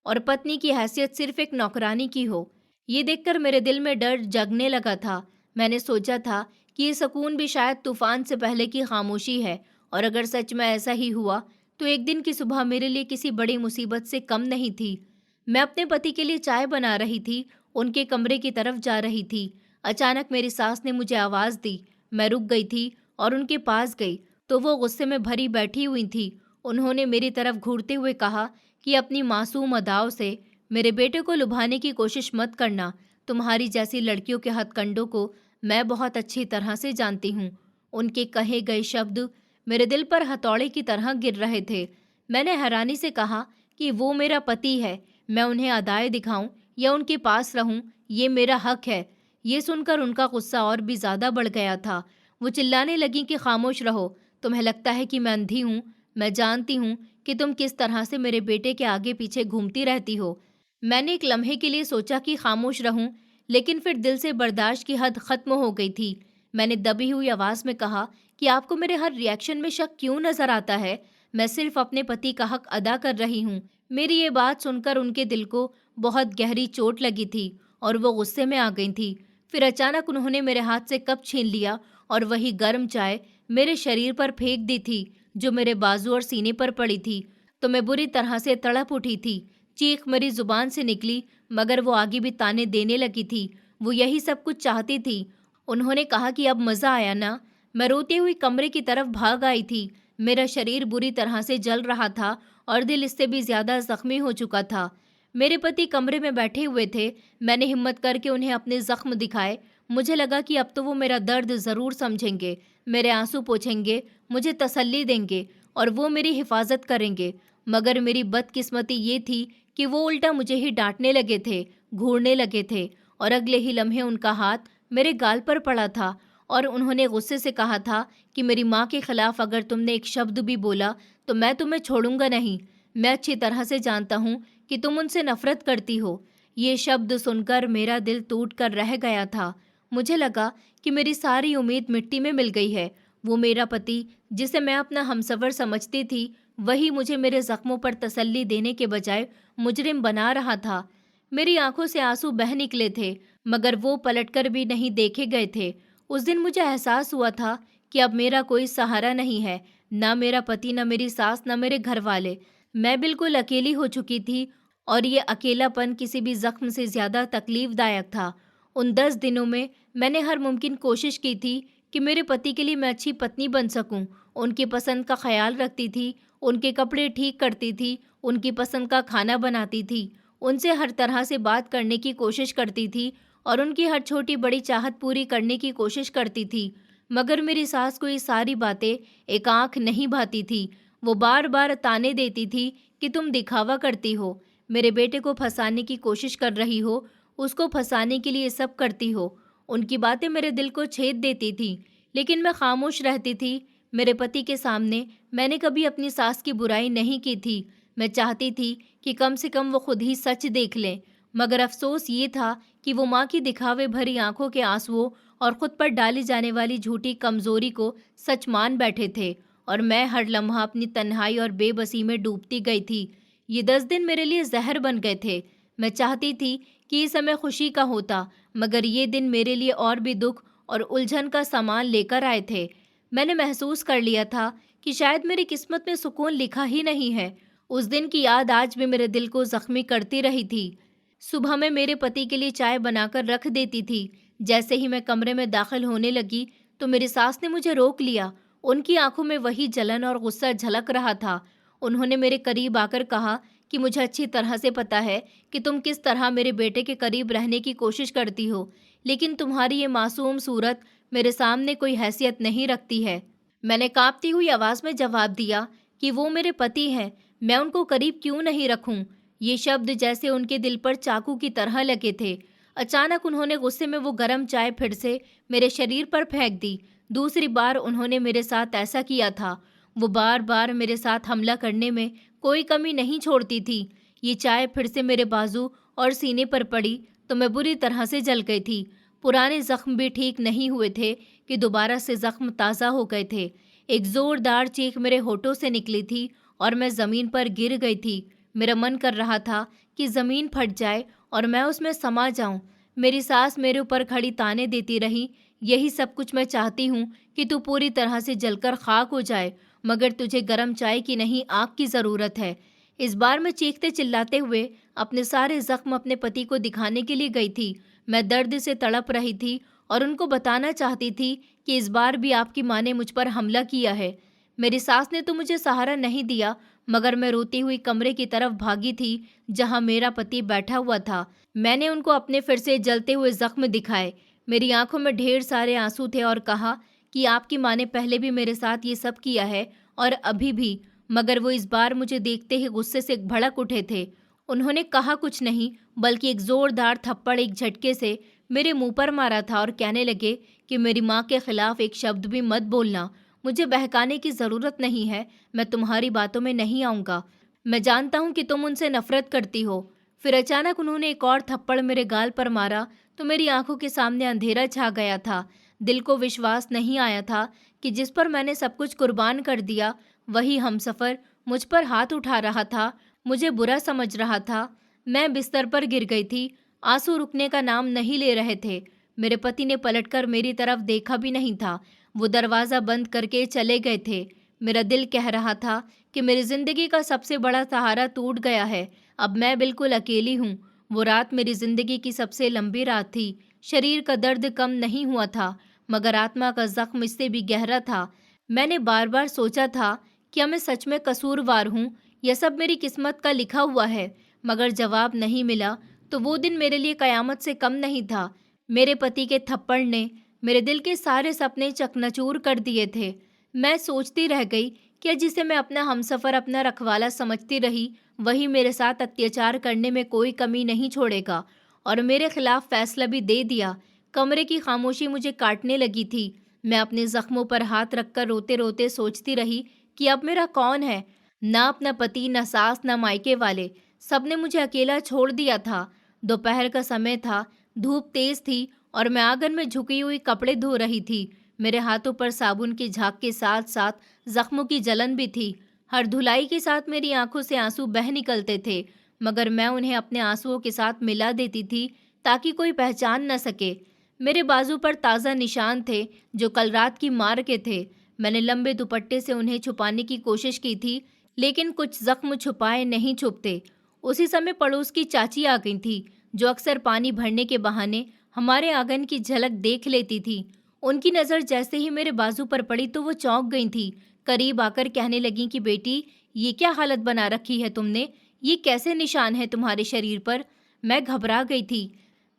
A: और पत्नी की हैसियत सिर्फ एक नौकरानी की हो। ये देखकर मेरे दिल में डर जगने लगा था। मैंने सोचा था कि ये सुकून भी शायद तूफान से पहले की खामोशी है, और अगर सच में ऐसा ही हुआ तो एक दिन की सुबह मेरे लिए किसी बड़ी मुसीबत से कम नहीं थी। मैं अपने पति के लिए चाय बना रही थी, उनके कमरे की तरफ जा रही थी। अचानक मेरी सास ने मुझे आवाज़ दी। मैं रुक गई थी और उनके पास गई तो वो गुस्से में भरी बैठी हुई थी। उन्होंने मेरी तरफ घूरते हुए कहा कि अपनी मासूम अदाओं से मेरे बेटे को लुभाने की कोशिश मत करना। तुम्हारी जैसी लड़कियों के हथकंडों को मैं बहुत अच्छी तरह से जानती हूँ। उनके कहे गए शब्द मेरे दिल पर हथौड़े की तरह गिर रहे थे। मैंने हैरानी से कहा कि वो मेरा पति है, मैं उन्हें अदाएँ दिखाऊं या उनके पास रहूं, ये मेरा हक है। ये सुनकर उनका गुस्सा और भी ज़्यादा बढ़ गया था। वो चिल्लाने लगी कि खामोश रहो, तुम्हें लगता है कि मैं अंधी हूँ? मैं जानती हूँ कि तुम किस तरह से मेरे बेटे के आगे पीछे घूमती रहती हो। मैंने एक लम्हे के लिए सोचा कि खामोश रहूं, लेकिन फिर दिल से बर्दाश्त की हद खत्म हो गई थी। मैंने दबी हुई आवाज़ में कहा कि आपको मेरे हर रिएक्शन में शक क्यों नजर आता है? मैं सिर्फ अपने पति का हक अदा कर रही हूँ। मेरी ये बात सुनकर उनके दिल को बहुत गहरी चोट लगी थी और वो गुस्से में आ गई थी। फिर अचानक उन्होंने मेरे हाथ से कप छीन लिया और वही गर्म चाय मेरे शरीर पर फेंक दी थी, जो मेरे बाजू और सीने पर पड़ी थी। तो मैं बुरी तरह से तड़प उठी थी। चीख मेरी जुबान से निकली, मगर वो आगे भी ताने देने लगी थी। वो यही सब कुछ चाहती थी। उन्होंने कहा कि अब मज़ा आया ना? मैं रोती हुई कमरे की तरफ भाग आई थी। मेरा शरीर बुरी तरह से जल रहा था और दिल इससे भी ज़्यादा ज़ख्मी हो चुका था। मेरे पति कमरे में बैठे हुए थे। मैंने हिम्मत करके उन्हें अपने ज़ख्म दिखाए। मुझे लगा कि अब तो वो मेरा दर्द ज़रूर समझेंगे, मेरे आंसू पोंछेंगे, मुझे तसल्ली देंगे और वो मेरी हिफाजत करेंगे। मगर मेरी बदकिस्मती ये थी कि वो उल्टा मुझे ही डांटने लगे थे, घूरने लगे थे और अगले ही लम्हे उनका हाथ मेरे गाल पर पड़ा था और उन्होंने गुस्से से कहा था कि मेरी माँ के खिलाफ अगर तुमने एक शब्द भी बोला तो मैं तुम्हें छोड़ूंगा नहीं। मैं अच्छी तरह से जानता हूँ कि तुम उनसे नफरत करती हो। ये शब्द सुनकर मेरा दिल टूट कर रह गया था। मुझे लगा कि मेरी सारी उम्मीद मिट्टी में मिल गई है। वो मेरा पति, जिसे मैं अपना हमसफर समझती थी, वही मुझे मेरे जख्मों पर तसल्ली देने के बजाय मुजरिम बना रहा था। मेरी आंखों से आंसू बह निकले थे, मगर वो पलटकर भी नहीं देखे गए थे। उस दिन मुझे एहसास हुआ था कि अब मेरा कोई सहारा नहीं है, ना मेरा पति, ना मेरी सास, ना मेरे घर वाले। मैं बिल्कुल अकेली हो चुकी थी और ये अकेलापन किसी भी जख्म से ज़्यादा तकलीफदायक था। उन 10 दिनों में मैंने हर मुमकिन कोशिश की थी कि मेरे पति के लिए मैं अच्छी पत्नी बन सकूं। उनकी पसंद का ख्याल रखती थी, उनके कपड़े ठीक करती थी, उनकी पसंद का खाना बनाती थी, उनसे हर तरह से बात करने की कोशिश करती थी और उनकी हर छोटी बड़ी चाहत पूरी करने की कोशिश करती थी। मगर मेरी सास को ये सारी बातें एक आंख नहीं भाती थी। वो बार बार ताने देती थी कि तुम दिखावा करती हो, मेरे बेटे को फंसाने की कोशिश कर रही हो, उसको फंसाने के लिए सब करती हो। उनकी बातें मेरे दिल को छेद देती थी, लेकिन मैं खामोश रहती थी। मेरे पति के सामने मैंने कभी अपनी सास की बुराई नहीं की थी। मैं चाहती थी कि कम से कम वो खुद ही सच देख लें, मगर अफसोस ये था कि वो माँ की दिखावे भरी आंखों के आंसुओं और खुद पर डाली जाने वाली झूठी कमजोरी को सच मान बैठे थे और मैं हर लम्हा अपनी तन्हाई और बेबसी में डूबती गई थी। ये 10 दिन मेरे लिए जहर बन गए थे। मैं चाहती थी कि ये समय खुशी का होता, मगर ये दिन मेरे लिए और भी दुख और उलझन का सामान लेकर आए थे। मैंने महसूस कर लिया था कि शायद मेरी किस्मत में सुकून लिखा ही नहीं है। उस दिन की याद आज भी मेरे दिल को जख्मी करती रही थी। सुबह मैं मेरे पति के लिए चाय बनाकर रख देती थी। जैसे ही मैं कमरे में दाखिल होने लगी तो मेरी सास ने मुझे रोक लिया। उनकी आंखों में वही जलन और गुस्सा झलक रहा था। उन्होंने मेरे करीब आकर कहा कि मुझे अच्छी तरह से पता है कि तुम किस तरह मेरे बेटे के करीब रहने की कोशिश करती हो, लेकिन तुम्हारी ये मासूम सूरत मेरे सामने कोई हैसियत नहीं रखती है। मैंने कांपती हुई आवाज़ में जवाब दिया कि वो मेरे पति हैं, मैं उनको करीब क्यों नहीं रखूं। ये शब्द जैसे उनके दिल पर चाकू की तरह लगे थे। अचानक उन्होंने गुस्से में वो गर्म चाय फिर से मेरे शरीर पर फेंक दी। दूसरी बार उन्होंने मेरे साथ ऐसा किया था। वो बार बार मेरे साथ हमला करने में कोई कमी नहीं छोड़ती थी। ये चाय फिर से मेरे बाजू और सीने पर पड़ी तो मैं बुरी तरह से जल गई थी। पुराने जख्म भी ठीक नहीं हुए थे कि दोबारा से जख्म ताज़ा हो गए थे। एक जोरदार चीख मेरे होठों से निकली थी और मैं ज़मीन पर गिर गई थी। मेरा मन कर रहा था कि ज़मीन फट जाए और मैं उसमें समा जाऊं। मेरी सास मेरे ऊपर खड़ी ताने देती रही, यही सब कुछ मैं चाहती हूँ कि तू पूरी तरह से जलकर खाक हो जाए, मगर तुझे गर्म चाय की नहीं आग की ज़रूरत है। इस बार मैं चीखते चिल्लाते हुए अपने सारे जख्म अपने पति को दिखाने के लिए गई थी। मैं दर्द से तड़प रही थी और उनको बताना चाहती थी कि इस बार भी आपकी माँ ने मुझ पर हमला किया है। मेरी सास ने तो मुझे सहारा नहीं दिया, मगर मैं रोती हुई कमरे की तरफ भागी थी जहां मेरा पति बैठा हुआ था। मैंने उनको अपने फिर से जलते हुए जख्म दिखाए। मेरी आंखों में ढेर सारे आंसू थे और कहा कि आपकी माँ ने पहले भी मेरे साथ ये सब किया है और अभी भी, मगर वो इस बार मुझे देखते ही गुस्से से भड़क उठे थे। उन्होंने कहा कुछ नहीं, बल्कि एक जोरदार थप्पड़ एक झटके से मेरे मुंह पर मारा था और कहने लगे कि मेरी माँ के खिलाफ एक शब्द भी मत बोलना। मुझे बहकाने की ज़रूरत नहीं है, मैं तुम्हारी बातों में नहीं आऊँगा। मैं जानता हूँ कि तुम उनसे नफरत करती हो। फिर अचानक उन्होंने एक और थप्पड़ मेरे गाल पर मारा तो मेरी आंखों के सामने अंधेरा छा गया था। दिल को विश्वास नहीं आया था कि जिस पर मैंने सब कुछ कुर्बान कर दिया, वही हमसफ़र मुझ पर हाथ उठा रहा था, मुझे बुरा समझ रहा था। मैं बिस्तर पर गिर गई थी। आंसू रुकने का नाम नहीं ले रहे थे। मेरे पति ने पलटकर मेरी तरफ देखा भी नहीं था। वो दरवाज़ा बंद करके चले गए थे। मेरा दिल कह रहा था कि मेरी ज़िंदगी का सबसे बड़ा सहारा टूट गया है। अब मैं बिल्कुल अकेली हूँ। वो रात मेरी ज़िंदगी की सबसे लंबी रात थी। शरीर का दर्द कम नहीं हुआ था, मगर आत्मा का ज़ख्म इससे भी गहरा था। मैंने बार बार सोचा था, क्या मैं सच में कसूरवार हूँ? यह सब मेरी किस्मत का लिखा हुआ है? मगर जवाब नहीं मिला। तो वो दिन मेरे लिए कयामत से कम नहीं था। मेरे पति के थप्पड़ ने मेरे दिल के सारे सपने चकनाचूर कर दिए थे। मैं सोचती रह गई कि जिसे मैं अपना हमसफ़र, अपना रखवाला समझती रही, वही मेरे साथ अत्याचार करने में कोई कमी नहीं छोड़ेगा। और मेरे खिलाफ फैसला भी दे दिया। कमरे की खामोशी मुझे काटने लगी थी। मैं अपने जख्मों पर हाथ रखकर रोते रोते सोचती रही कि अब मेरा कौन है? ना अपना पति, ना सास, ना मायके वाले, सबने मुझे अकेला छोड़ दिया था। दोपहर का समय था, धूप तेज थी और मैं आंगन में झुकी हुई कपड़े धो रही थी। मेरे हाथों पर साबुन की झाग के साथ साथ जख्मों की जलन भी थी। हर धुलाई के साथ मेरी आंखों से आंसू बह निकलते थे, मगर मैं उन्हें अपने आंसुओं के साथ मिला देती थी ताकि कोई पहचान न सके। मेरे बाजू पर ताज़ा निशान थे जो कल रात की मार के थे। मैंने लंबे दुपट्टे से उन्हें छुपाने की कोशिश की थी, लेकिन कुछ जख्म छुपाए नहीं छुपते। उसी समय पड़ोस की चाची आ गई थी, जो अक्सर पानी भरने के बहाने हमारे आंगन की झलक देख लेती थी। उनकी नज़र जैसे ही मेरे बाजू पर पड़ी तो वो चौंक गई थी। करीब आकर कहने लगी कि बेटी, ये क्या हालत बना रखी है तुमने? ये कैसे निशान है तुम्हारे शरीर पर? मैं घबरा गई थी।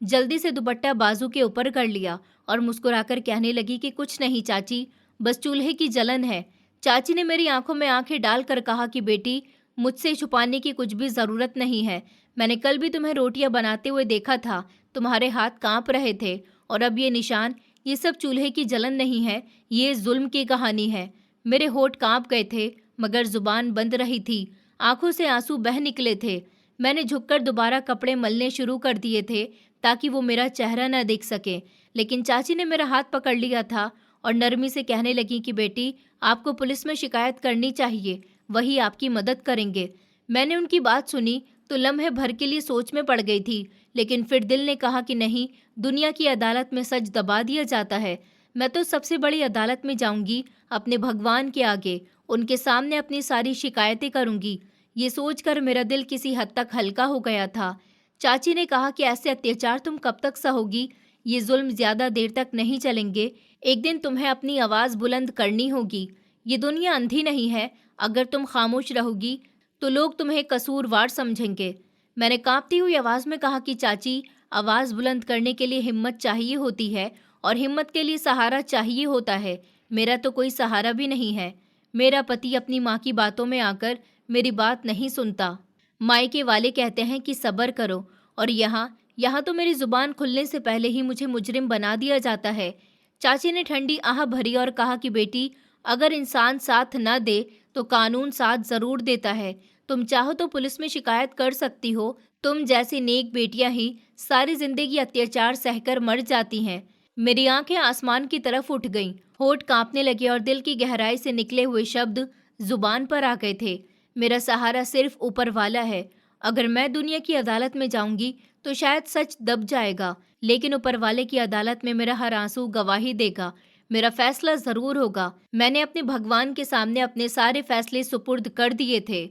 A: जल्दी से दुपट्टा बाजू के ऊपर कर लिया और मुस्कुराकर कहने लगी कि कुछ नहीं चाची, बस चूल्हे की जलन है। चाची ने मेरी आंखों में आंखें डालकर कहा कि बेटी, मुझसे छुपाने की कुछ भी ज़रूरत नहीं है। मैंने कल भी तुम्हें रोटियां बनाते हुए देखा था, तुम्हारे हाथ कांप रहे थे। और अब ये निशान, ये सब चूल्हे की जलन नहीं है, ये जुल्म की कहानी है। मेरे होठ कांप गए थे, मगर जुबान बंद रही थी। आंखों से आंसू बह निकले थे। मैंने झुककर दोबारा कपड़े मलने शुरू कर दिए थे ताकि वो मेरा चेहरा न देख सके, लेकिन चाची ने मेरा हाथ पकड़ लिया था और नरमी से कहने लगी कि बेटी, आपको पुलिस में शिकायत करनी चाहिए, वही आपकी मदद करेंगे। मैंने उनकी बात सुनी तो लम्हे भर के लिए सोच में पड़ गई थी, लेकिन फिर दिल ने कहा कि नहीं, दुनिया की अदालत में सच दबा दिया जाता है। मैं तो सबसे बड़ी अदालत में जाऊंगी, अपने भगवान के आगे, उनके सामने अपनी सारी शिकायतें करूंगी। ये सोचकर मेरा दिल किसी हद तक हल्का हो गया था। चाची ने कहा कि ऐसे अत्याचार तुम कब तक सहोगी? ये जुल्म ज्यादा देर तक नहीं चलेंगे। एक दिन तुम्हें अपनी आवाज़ बुलंद करनी होगी। ये दुनिया अंधी नहीं है। अगर तुम खामोश रहोगी तो लोग तुम्हें कसूरवार समझेंगे। मैंने कांपती हुई आवाज़ में कहा कि चाची, आवाज़ बुलंद करने के लिए हिम्मत चाहिए होती है और हिम्मत के लिए सहारा चाहिए होता है। मेरा तो कोई सहारा भी नहीं है। मेरा पति अपनी माँ की बातों में आकर मेरी बात नहीं सुनता। मायके वाले कहते हैं कि सब्र करो, और यहाँ तो मेरी ज़ुबान खुलने से पहले ही मुझे मुजरिम बना दिया जाता है। चाची ने ठंडी आह भरी और कहा कि बेटी, अगर इंसान साथ न दे तो कानून साथ ज़रूर देता है। तुम चाहो तो पुलिस में शिकायत कर सकती हो। तुम जैसी नेक बेटियां ही सारी जिंदगी अत्याचार सहकर मर जाती हैं। मेरी आंखें आसमान की तरफ उठ गईं, होठ कांपने लगे और दिल की गहराई से निकले हुए शब्द जुबान पर आ गए थे। मेरा सहारा सिर्फ ऊपर वाला है। अगर मैं दुनिया की अदालत में जाऊंगी तो शायद सच दब जाएगा, लेकिन ऊपर वाले की अदालत में मेरा हर आंसू गवाही देगा। मेरा फैसला जरूर होगा। मैंने अपने भगवान के सामने अपने सारे फैसले सुपुर्द कर दिए थे।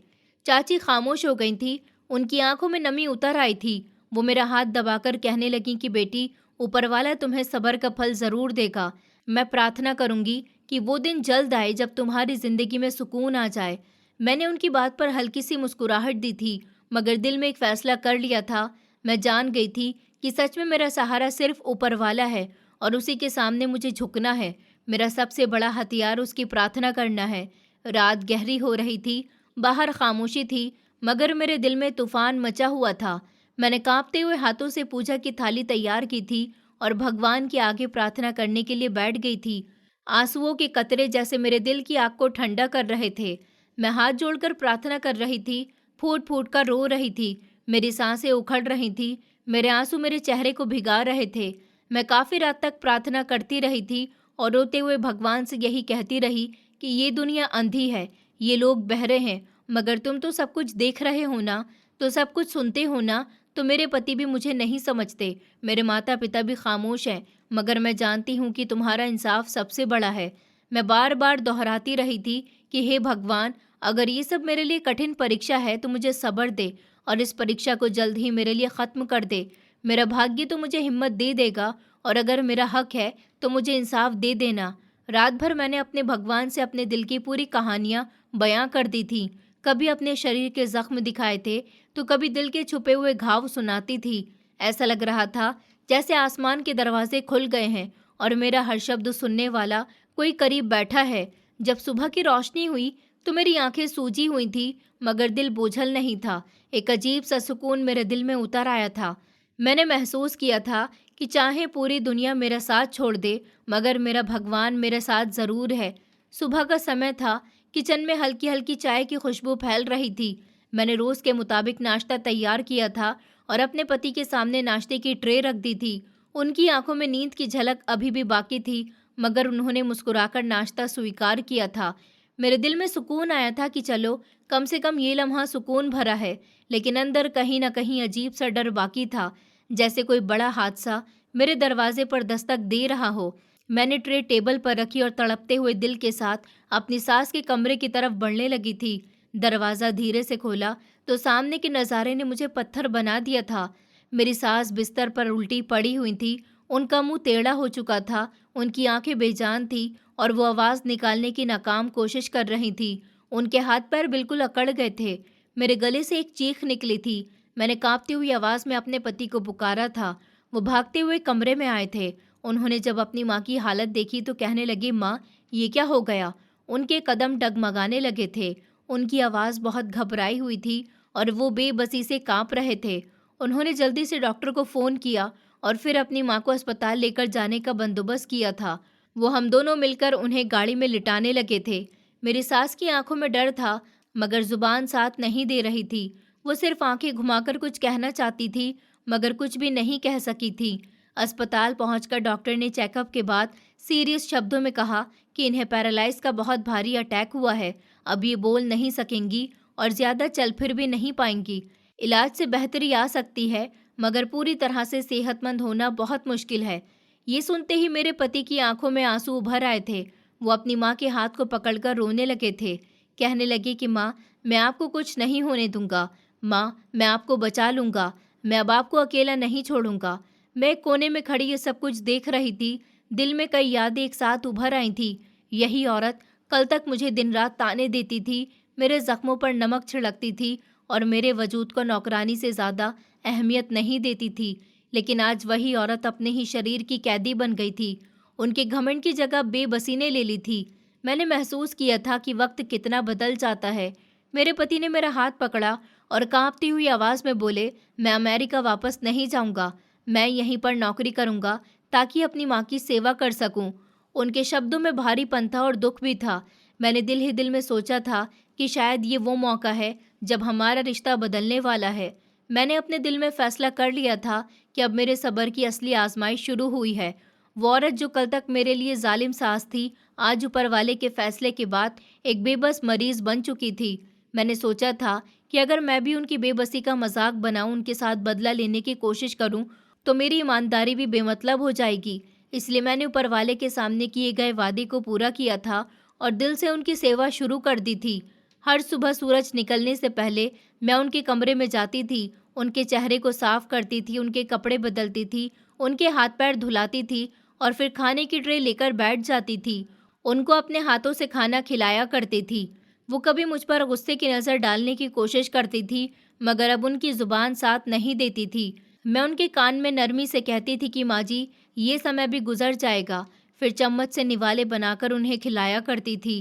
A: चाची खामोश हो गई थी। उनकी आंखों में नमी उतर आई थी। वो मेरा हाथ दबाकर कहने लगी कि बेटी, ऊपर वाला तुम्हें सब्र का फल जरूर देगा। मैं प्रार्थना करूंगी कि वो दिन जल्द आए जब तुम्हारी जिंदगी में सुकून आ जाए। मैंने उनकी बात पर हल्की सी मुस्कुराहट दी थी, मगर दिल में एक फैसला कर लिया था। मैं जान गई थी कि सच में मेरा सहारा सिर्फ ऊपर वाला है और उसी के सामने मुझे झुकना है। मेरा सबसे बड़ा हथियार उसकी प्रार्थना करना है। रात गहरी हो रही थी, बाहर खामोशी थी, मगर मेरे दिल में तूफान मचा हुआ था। मैंने कांपते हुए हाथों से पूजा की थाली तैयार की थी और भगवान के आगे प्रार्थना करने के लिए बैठ गई थी। आंसुओं के कतरे जैसे मेरे दिल की आग को ठंडा कर रहे थे। मैं हाथ जोड़कर प्रार्थना कर रही थी, फूट फूट कर रो रही थी। मेरी सांसें उखड़ रही थी, मेरे आंसू मेरे चेहरे को भिगा रहे थे। मैं काफी रात तक प्रार्थना करती रही थी और रोते हुए भगवान से यही कहती रही कि ये दुनिया अंधी है, ये लोग बहरे हैं, मगर तुम तो सब कुछ देख रहे हो ना, तो सब कुछ सुनते हो ना। तो मेरे पति भी मुझे नहीं समझते, मेरे माता पिता भी खामोश हैं, मगर मैं जानती हूँ कि तुम्हारा इंसाफ सबसे बड़ा है। मैं बार बार दोहराती रही थी कि हे भगवान, अगर ये सब मेरे लिए कठिन परीक्षा है तो मुझे सब्र दे और इस परीक्षा को जल्द ही मेरे लिए ख़त्म कर दे। मेरा भाग्य तो मुझे हिम्मत दे देगा और अगर मेरा हक है तो मुझे इंसाफ दे देना। रात भर मैंने अपने भगवान से अपने दिल की पूरी कहानियाँ बयां कर दी थी। कभी अपने शरीर के जख्म दिखाए थे तो कभी दिल के छुपे हुए घाव सुनाती थी। ऐसा लग रहा था जैसे आसमान के दरवाजे खुल गए हैं और मेरा हर शब्द सुनने वाला कोई करीब बैठा है। जब सुबह की रोशनी हुई तो मेरी आंखें सूजी हुई थी, मगर दिल बोझल नहीं था। एक अजीब सा सुकून मेरे दिल में उतर आया था। मैंने महसूस किया था कि चाहे पूरी दुनिया मेरा साथ छोड़ दे, मगर मेरा भगवान मेरे साथ ज़रूर है। सुबह का समय था, किचन में हल्की हल्की चाय की खुशबू फैल रही थी। मैंने रोज़ के मुताबिक नाश्ता तैयार किया था और अपने पति के सामने नाश्ते की ट्रे रख दी थी। उनकी आंखों में नींद की झलक अभी भी बाकी थी, मगर उन्होंने मुस्कुराकर नाश्ता स्वीकार किया था। मेरे दिल में सुकून आया था कि चलो, कम से कम ये लम्हा सुकून भरा है, लेकिन अंदर कहीं न कहीं अजीब सा डर बाकी था, जैसे कोई बड़ा हादसा मेरे दरवाजे पर दस्तक दे रहा हो। मैंने ट्रे टेबल पर रखी और तड़पते हुए दिल के साथ अपनी सास के कमरे की तरफ बढ़ने लगी थी। दरवाज़ा धीरे से खोला तो सामने के नज़ारे ने मुझे पत्थर बना दिया था। मेरी सास बिस्तर पर उल्टी पड़ी हुई थी, उनका मुंह टेढ़ा हो चुका था, उनकी आंखें बेजान थी और वो आवाज़ निकालने की नाकाम कोशिश कर रही थी। उनके हाथ पैर बिल्कुल अकड़ गए थे। मेरे गले से एक चीख निकली थी। मैंने कांपती हुई आवाज़ में अपने पति को पुकारा था। वो भागते हुए कमरे में आए थे। उन्होंने जब अपनी माँ की हालत देखी तो कहने लगे, माँ, ये क्या हो गया? उनके कदम डगमगाने लगे थे। उनकी आवाज़ बहुत घबराई हुई थी और वो बेबसी से कांप रहे थे। उन्होंने जल्दी से डॉक्टर को फ़ोन किया और फिर अपनी माँ को अस्पताल लेकर जाने का बंदोबस्त किया था। वो हम दोनों मिलकर उन्हें गाड़ी में लिटाने लगे थे। मेरी सास की आंखों में डर था, मगर जुबान साथ नहीं दे रही थी। वो सिर्फ आंखें घुमाकर कुछ कहना चाहती थी, मगर कुछ भी नहीं कह सकी थी। अस्पताल पहुंचकर डॉक्टर ने चेकअप के बाद सीरियस शब्दों में कहा कि इन्हें पैरालाइज का बहुत भारी अटैक हुआ है। अब ये बोल नहीं सकेंगी और ज़्यादा चल फिर भी नहीं पाएंगी। इलाज से बेहतरी आ सकती है, मगर पूरी तरह से सेहतमंद होना बहुत मुश्किल है। ये सुनते ही मेरे पति की आंखों में आंसू उभर आए थे। वो अपनी माँ के हाथ को पकड़कर रोने लगे थे। कहने लगे कि माँ, मैं आपको कुछ नहीं होने दूंगा। माँ, मैं आपको बचा लूंगा। मैं अब आपको अकेला नहीं छोड़ूंगा। मैं एक कोने में खड़ी ये सब कुछ देख रही थी। दिल में कई यादें एक साथ उभर आई थी। यही औरत कल तक मुझे दिन रात ताने देती थी, मेरे जख्मों पर नमक छिड़कती थी और मेरे वजूद को नौकरानी से ज़्यादा अहमियत नहीं देती थी। लेकिन आज वही औरत अपने ही शरीर की कैदी बन गई थी। उनके घमंड की जगह बेबसी ने ले ली थी। मैंने महसूस किया था कि वक्त कितना बदल जाता है। मेरे पति ने मेरा हाथ पकड़ा और कांपती हुई आवाज़ में बोले, मैं अमेरिका वापस नहीं जाऊंगा। मैं यहीं पर नौकरी करूंगा ताकि अपनी माँ की सेवा कर सकूं। उनके शब्दों में भारीपन था और दुख भी था। मैंने दिल ही दिल में सोचा था कि शायद ये वो मौका है जब हमारा रिश्ता बदलने वाला है। मैंने अपने दिल में फैसला कर लिया था कि अब मेरे सब्र की असली आजमाइश शुरू हुई है। वो औरत जो कल तक मेरे लिए जालिम सास थी, आज ऊपर वाले के फैसले के बाद एक बेबस मरीज बन चुकी थी। मैंने सोचा था कि अगर मैं भी उनकी बेबसी का मजाक बनाऊं, उनके साथ बदला लेने की कोशिश करूं, तो मेरी ईमानदारी भी बेमतलब हो जाएगी। इसलिए मैंने ऊपर वाले के सामने किए गए वादे को पूरा किया था और दिल से उनकी सेवा शुरू कर दी थी। हर सुबह सूरज निकलने से पहले मैं उनके कमरे में जाती थी, उनके चेहरे को साफ करती थी, उनके कपड़े बदलती थी, उनके हाथ पैर धुलाती थी और फिर खाने की ट्रे लेकर बैठ जाती थी। उनको अपने हाथों से खाना खिलाया करती थी। वो कभी मुझ पर गुस्से की नज़र डालने की कोशिश करती थी, मगर अब उनकी ज़ुबान साथ नहीं देती थी। मैं उनके कान में नरमी से कहती थी कि माँ जी, ये समय भी गुजर जाएगा, फिर चम्मच से निवाले बनाकर उन्हें खिलाया करती थी।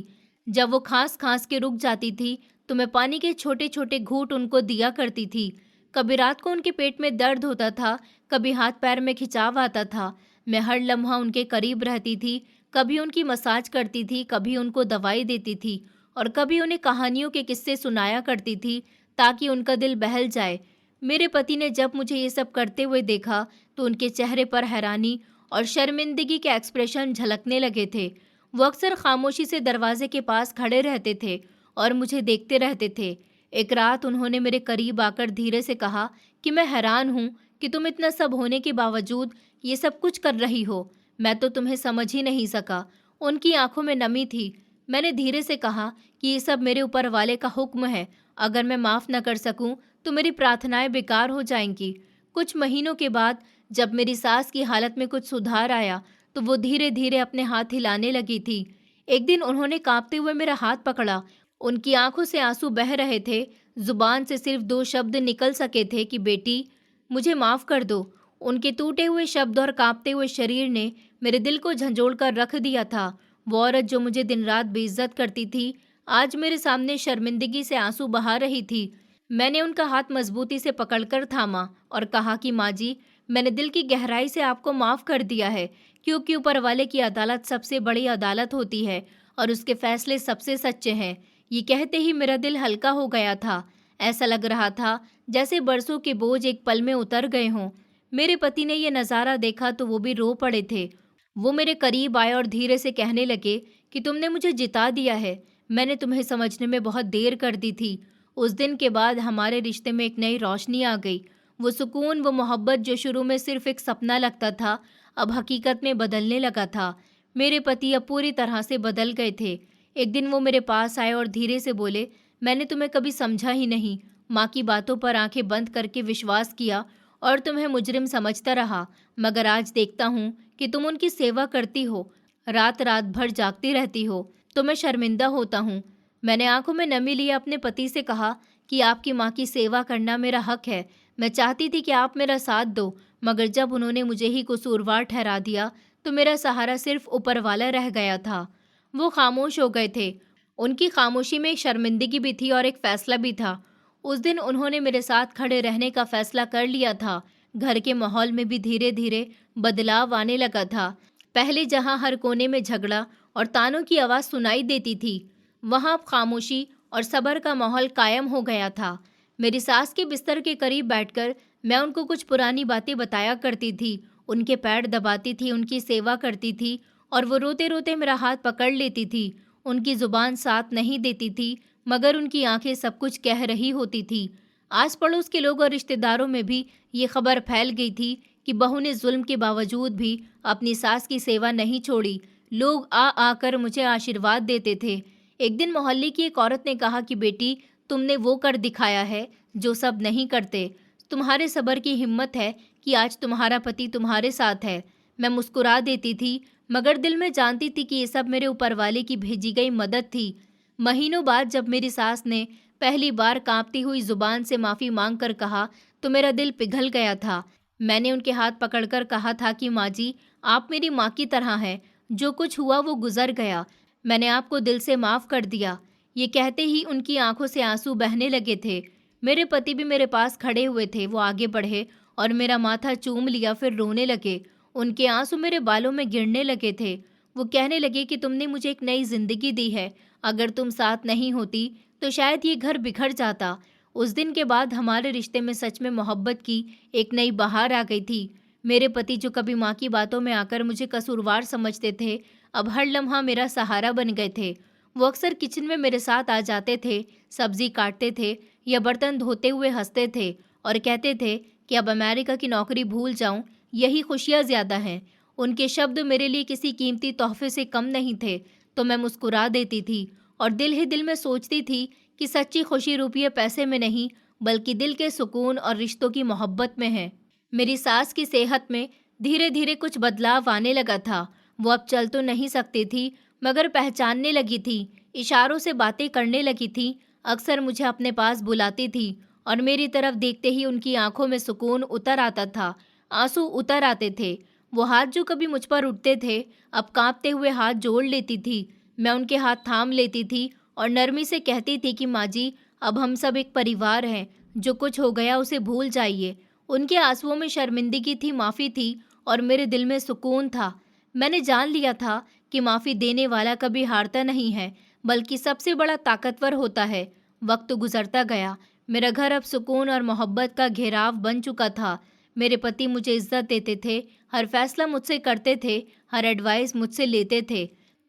A: जब वो खांस खांस के रुक जाती थी तो मैं पानी के छोटे छोटे घूंट उनको दिया करती थी। कभी रात को उनके पेट में दर्द होता था, कभी हाथ पैर में खिंचाव आता था। मैं हर लम्हा उनके करीब रहती थी, कभी उनकी मसाज करती थी, कभी उनको दवाई देती थी और कभी उन्हें कहानियों के किस्से सुनाया करती थी ताकि उनका दिल बहल जाए। मेरे पति ने जब मुझे ये सब करते हुए देखा तो उनके चेहरे पर हैरानी और शर्मिंदगी के एक्सप्रेशन झलकने लगे थे। वो अक्सर खामोशी से दरवाजे के पास खड़े रहते थे और मुझे देखते रहते थे। एक रात उन्होंने मेरे करीब आकर धीरे से कहा कि मैं हैरान हूँ कि तुम इतना सब होने के बावजूद ये सब कुछ कर रही हो। मैं तो तुम्हें समझ ही नहीं सका। उनकी आंखों में नमी थी। मैंने धीरे से कहा कि ये सब मेरे ऊपर वाले का हुक्म है। अगर मैं माफ़ न कर सकूं तो मेरी प्रार्थनाएं बेकार हो जाएंगी। कुछ महीनों के बाद जब मेरी सास की हालत में कुछ सुधार आया तो वो धीरे धीरे अपने हाथ हिलाने लगी थी। एक दिन उन्होंने कांपते हुए मेरा हाथ पकड़ा। उनकी आंखों से आंसू बह रहे थे। जुबान से सिर्फ 2 शब्द निकल सके थे कि बेटी, मुझे माफ़ कर दो। उनके टूटे हुए शब्द और कांपते हुए शरीर ने मेरे दिल को झंझोड़ कर रख दिया था। वो औरत जो मुझे दिन रात बेइज्जत करती थी, आज मेरे सामने शर्मिंदगी से आंसू बहा रही थी। मैंने उनका हाथ मजबूती से पकड़कर थामा और कहा कि माँ जी, मैंने दिल की गहराई से आपको माफ़ कर दिया है, क्योंकि ऊपर वाले की अदालत सबसे बड़ी अदालत होती है और उसके फैसले सबसे सच्चे हैं। ये कहते ही मेरा दिल हल्का हो गया था। ऐसा लग रहा था जैसे बरसों के बोझ एक पल में उतर गए हों। मेरे पति ने यह नज़ारा देखा तो वो भी रो पड़े थे। वो मेरे करीब आए और धीरे से कहने लगे कि तुमने मुझे जिता दिया है। मैंने तुम्हें समझने में बहुत देर कर दी थी। उस दिन के बाद हमारे रिश्ते में एक नई रोशनी आ गई। वो सुकून, वो मोहब्बत जो शुरू में सिर्फ एक सपना लगता था, अब हकीकत में बदलने लगा था। मेरे पति अब पूरी तरह से बदल गए थे। एक दिन वो मेरे पास आए और धीरे से बोले, मैंने तुम्हें कभी समझा ही नहीं। माँ की बातों पर आंखें बंद करके विश्वास किया और तुम्हें मुजरिम समझता रहा, मगर आज देखता हूँ कि तुम उनकी सेवा करती हो, रात रात भर जागती रहती हो, तो मैं शर्मिंदा होता हूँ। मैंने आंखों में नमी लिए अपने पति से कहा कि आपकी माँ की सेवा करना मेरा हक है। मैं चाहती थी कि आप मेरा साथ दो, मगर जब उन्होंने मुझे ही कसूरवार ठहरा दिया तो मेरा सहारा सिर्फ ऊपर वाला रह गया था। वो खामोश हो गए थे। उनकी खामोशी में एक शर्मिंदगी भी थी और एक फैसला भी था। उस दिन उन्होंने मेरे साथ खड़े रहने का फैसला कर लिया था। घर के माहौल में भी धीरे धीरे बदलाव आने लगा था। पहले जहां हर कोने में झगड़ा और तानों की आवाज़ सुनाई देती थी, वहां अब खामोशी और सब्र का माहौल कायम हो गया था। मेरी सास के बिस्तर के करीब बैठकर मैं उनको कुछ पुरानी बातें बताया करती थी, उनके पैर दबाती थी, उनकी सेवा करती थी और वो रोते रोते मेरा हाथ पकड़ लेती थी। उनकी जुबान साथ नहीं देती थी, मगर उनकी आंखें सब कुछ कह रही होती थी। आस पड़ोस के लोग और रिश्तेदारों में भी ये खबर फैल गई थी कि बहू ने जुल्म के बावजूद भी अपनी सास की सेवा नहीं छोड़ी। लोग आ आकर मुझे आशीर्वाद देते थे। एक दिन मोहल्ले की एक औरत ने कहा कि बेटी, तुमने वो कर दिखाया है जो सब नहीं करते। तुम्हारे सब्र की हिम्मत है कि आज तुम्हारा पति तुम्हारे साथ है। मैं मुस्कुरा देती थी, मगर दिल में जानती थी कि ये सब मेरे ऊपर वाले की भेजी गई मदद थी। महीनों बाद जब मेरी सास ने पहली बार कांपती हुई जुबान से माफ़ी मांग कर कहा तो मेरा दिल पिघल गया था। मैंने उनके हाथ पकड़कर कहा था कि माँ जी, आप मेरी माँ की तरह हैं। जो कुछ हुआ वो गुजर गया। मैंने आपको दिल से माफ़ कर दिया। ये कहते ही उनकी आंखों से आंसू बहने लगे थे। मेरे पति भी मेरे पास खड़े हुए थे। वो आगे बढ़े और मेरा माथा चूम लिया, फिर रोने लगे। उनके आंसू मेरे बालों में गिरने लगे थे। वो कहने लगे कि तुमने मुझे एक नई जिंदगी दी है। अगर तुम साथ नहीं होती तो शायद ये घर बिखर जाता। उस दिन के बाद हमारे रिश्ते में सच में मोहब्बत की एक नई बहार आ गई थी। मेरे पति जो कभी माँ की बातों में आकर मुझे कसूरवार समझते थे, अब हर लम्हा मेरा सहारा बन गए थे। वो अक्सर किचन में मेरे साथ आ जाते थे, सब्जी काटते थे या बर्तन धोते हुए हंसते थे और कहते थे कि अब अमेरिका की नौकरी भूल जाऊं, यही खुशियाँ ज़्यादा हैं। उनके शब्द मेरे लिए किसी कीमती तोहफे से कम नहीं थे, तो मैं मुस्कुरा देती थी और दिल ही दिल में सोचती थी कि सच्ची खुशी रुपये पैसे में नहीं, बल्कि दिल के सुकून और रिश्तों की मोहब्बत में है। मेरी सास की सेहत में धीरे धीरे कुछ बदलाव आने लगा था। वो अब चल तो नहीं सकती थी, मगर पहचानने लगी थी, इशारों से बातें करने लगी थी। अक्सर मुझे अपने पास बुलाती थी और मेरी तरफ देखते ही उनकी आंखों में सुकून उतर आता था, आंसू उतर आते थे। वो हाथ जो कभी मुझ पर उठते थे, अब कांपते हुए हाथ जोड़ लेती थी। मैं उनके हाथ थाम लेती थी और नरमी से कहती थी कि माँ जी, अब हम सब एक परिवार हैं, जो कुछ हो गया उसे भूल जाइए। उनके आंसुओं में शर्मिंदगी थी, माफ़ी थी और मेरे दिल में सुकून था। मैंने जान लिया था कि माफ़ी देने वाला कभी हारता नहीं है, बल्कि सबसे बड़ा ताकतवर होता है। वक्त गुजरता गया, मेरा घर अब सुकून और मोहब्बत का घेराव बन चुका था। मेरे पति मुझे इज्जत देते थे, हर फैसला मुझसे करते थे, हर एडवाइस मुझसे लेते थे।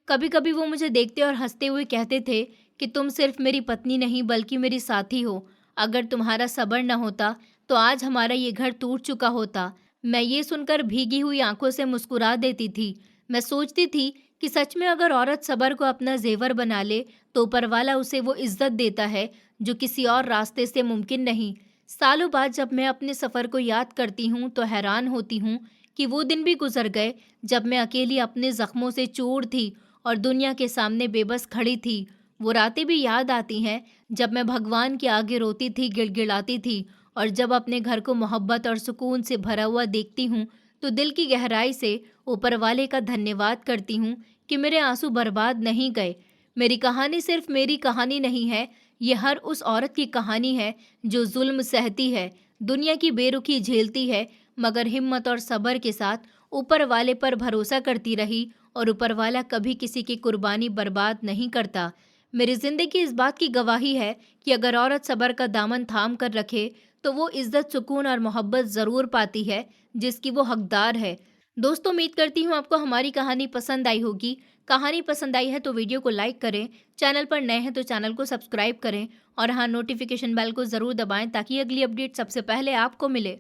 A: कभी कभी वो मुझे देखते और हंसते हुए कहते थे कि तुम सिर्फ मेरी पत्नी नहीं बल्कि मेरी साथी हो। अगर तुम्हारा सब्र न होता तो आज हमारा ये घर टूट चुका होता। मैं ये सुनकर भीगी हुई आंखों से मुस्कुरा देती थी। मैं सोचती थी कि सच में अगर औरत सब्र को अपना जेवर बना ले तो ऊपर वाला उसे वो इज्जत देता है जो किसी और रास्ते से मुमकिन नहीं। सालों बाद जब मैं अपने सफ़र को याद करती हूँ तो हैरान होती हूँ कि वो दिन भी गुजर गए जब मैं अकेली अपने जख्मों से चूर थी और दुनिया के सामने बेबस खड़ी थी। वो रातें भी याद आती हैं जब मैं भगवान के आगे रोती थी, गिड़गिड़ाती थी और जब अपने घर को मोहब्बत और सुकून से भरा हुआ देखती हूँ तो दिल की गहराई से ऊपर वाले का धन्यवाद करती हूँ कि मेरे आंसू बर्बाद नहीं गए। मेरी कहानी सिर्फ मेरी कहानी नहीं है, ये हर उस औरत की कहानी है जो जुल्म सहती है, दुनिया की बेरुखी झेलती है, मगर हिम्मत और सब्र के साथ ऊपर वाले पर भरोसा करती रही और ऊपर वाला कभी किसी की कुर्बानी बर्बाद नहीं करता। मेरी जिंदगी इस बात की गवाही है कि अगर औरत सब्र का दामन थाम कर रखे तो वो इज्जत, सुकून और मोहब्बत ज़रूर पाती है जिसकी वो हकदार है। दोस्तों, उम्मीद करती हूँ आपको हमारी कहानी पसंद आई होगी। कहानी पसंद आई है तो वीडियो को लाइक करें, चैनल पर नए हैं तो चैनल को सब्सक्राइब करें और हाँ, नोटिफिकेशन बेल को ज़रूर दबाएं ताकि अगली अपडेट सबसे पहले आपको मिले।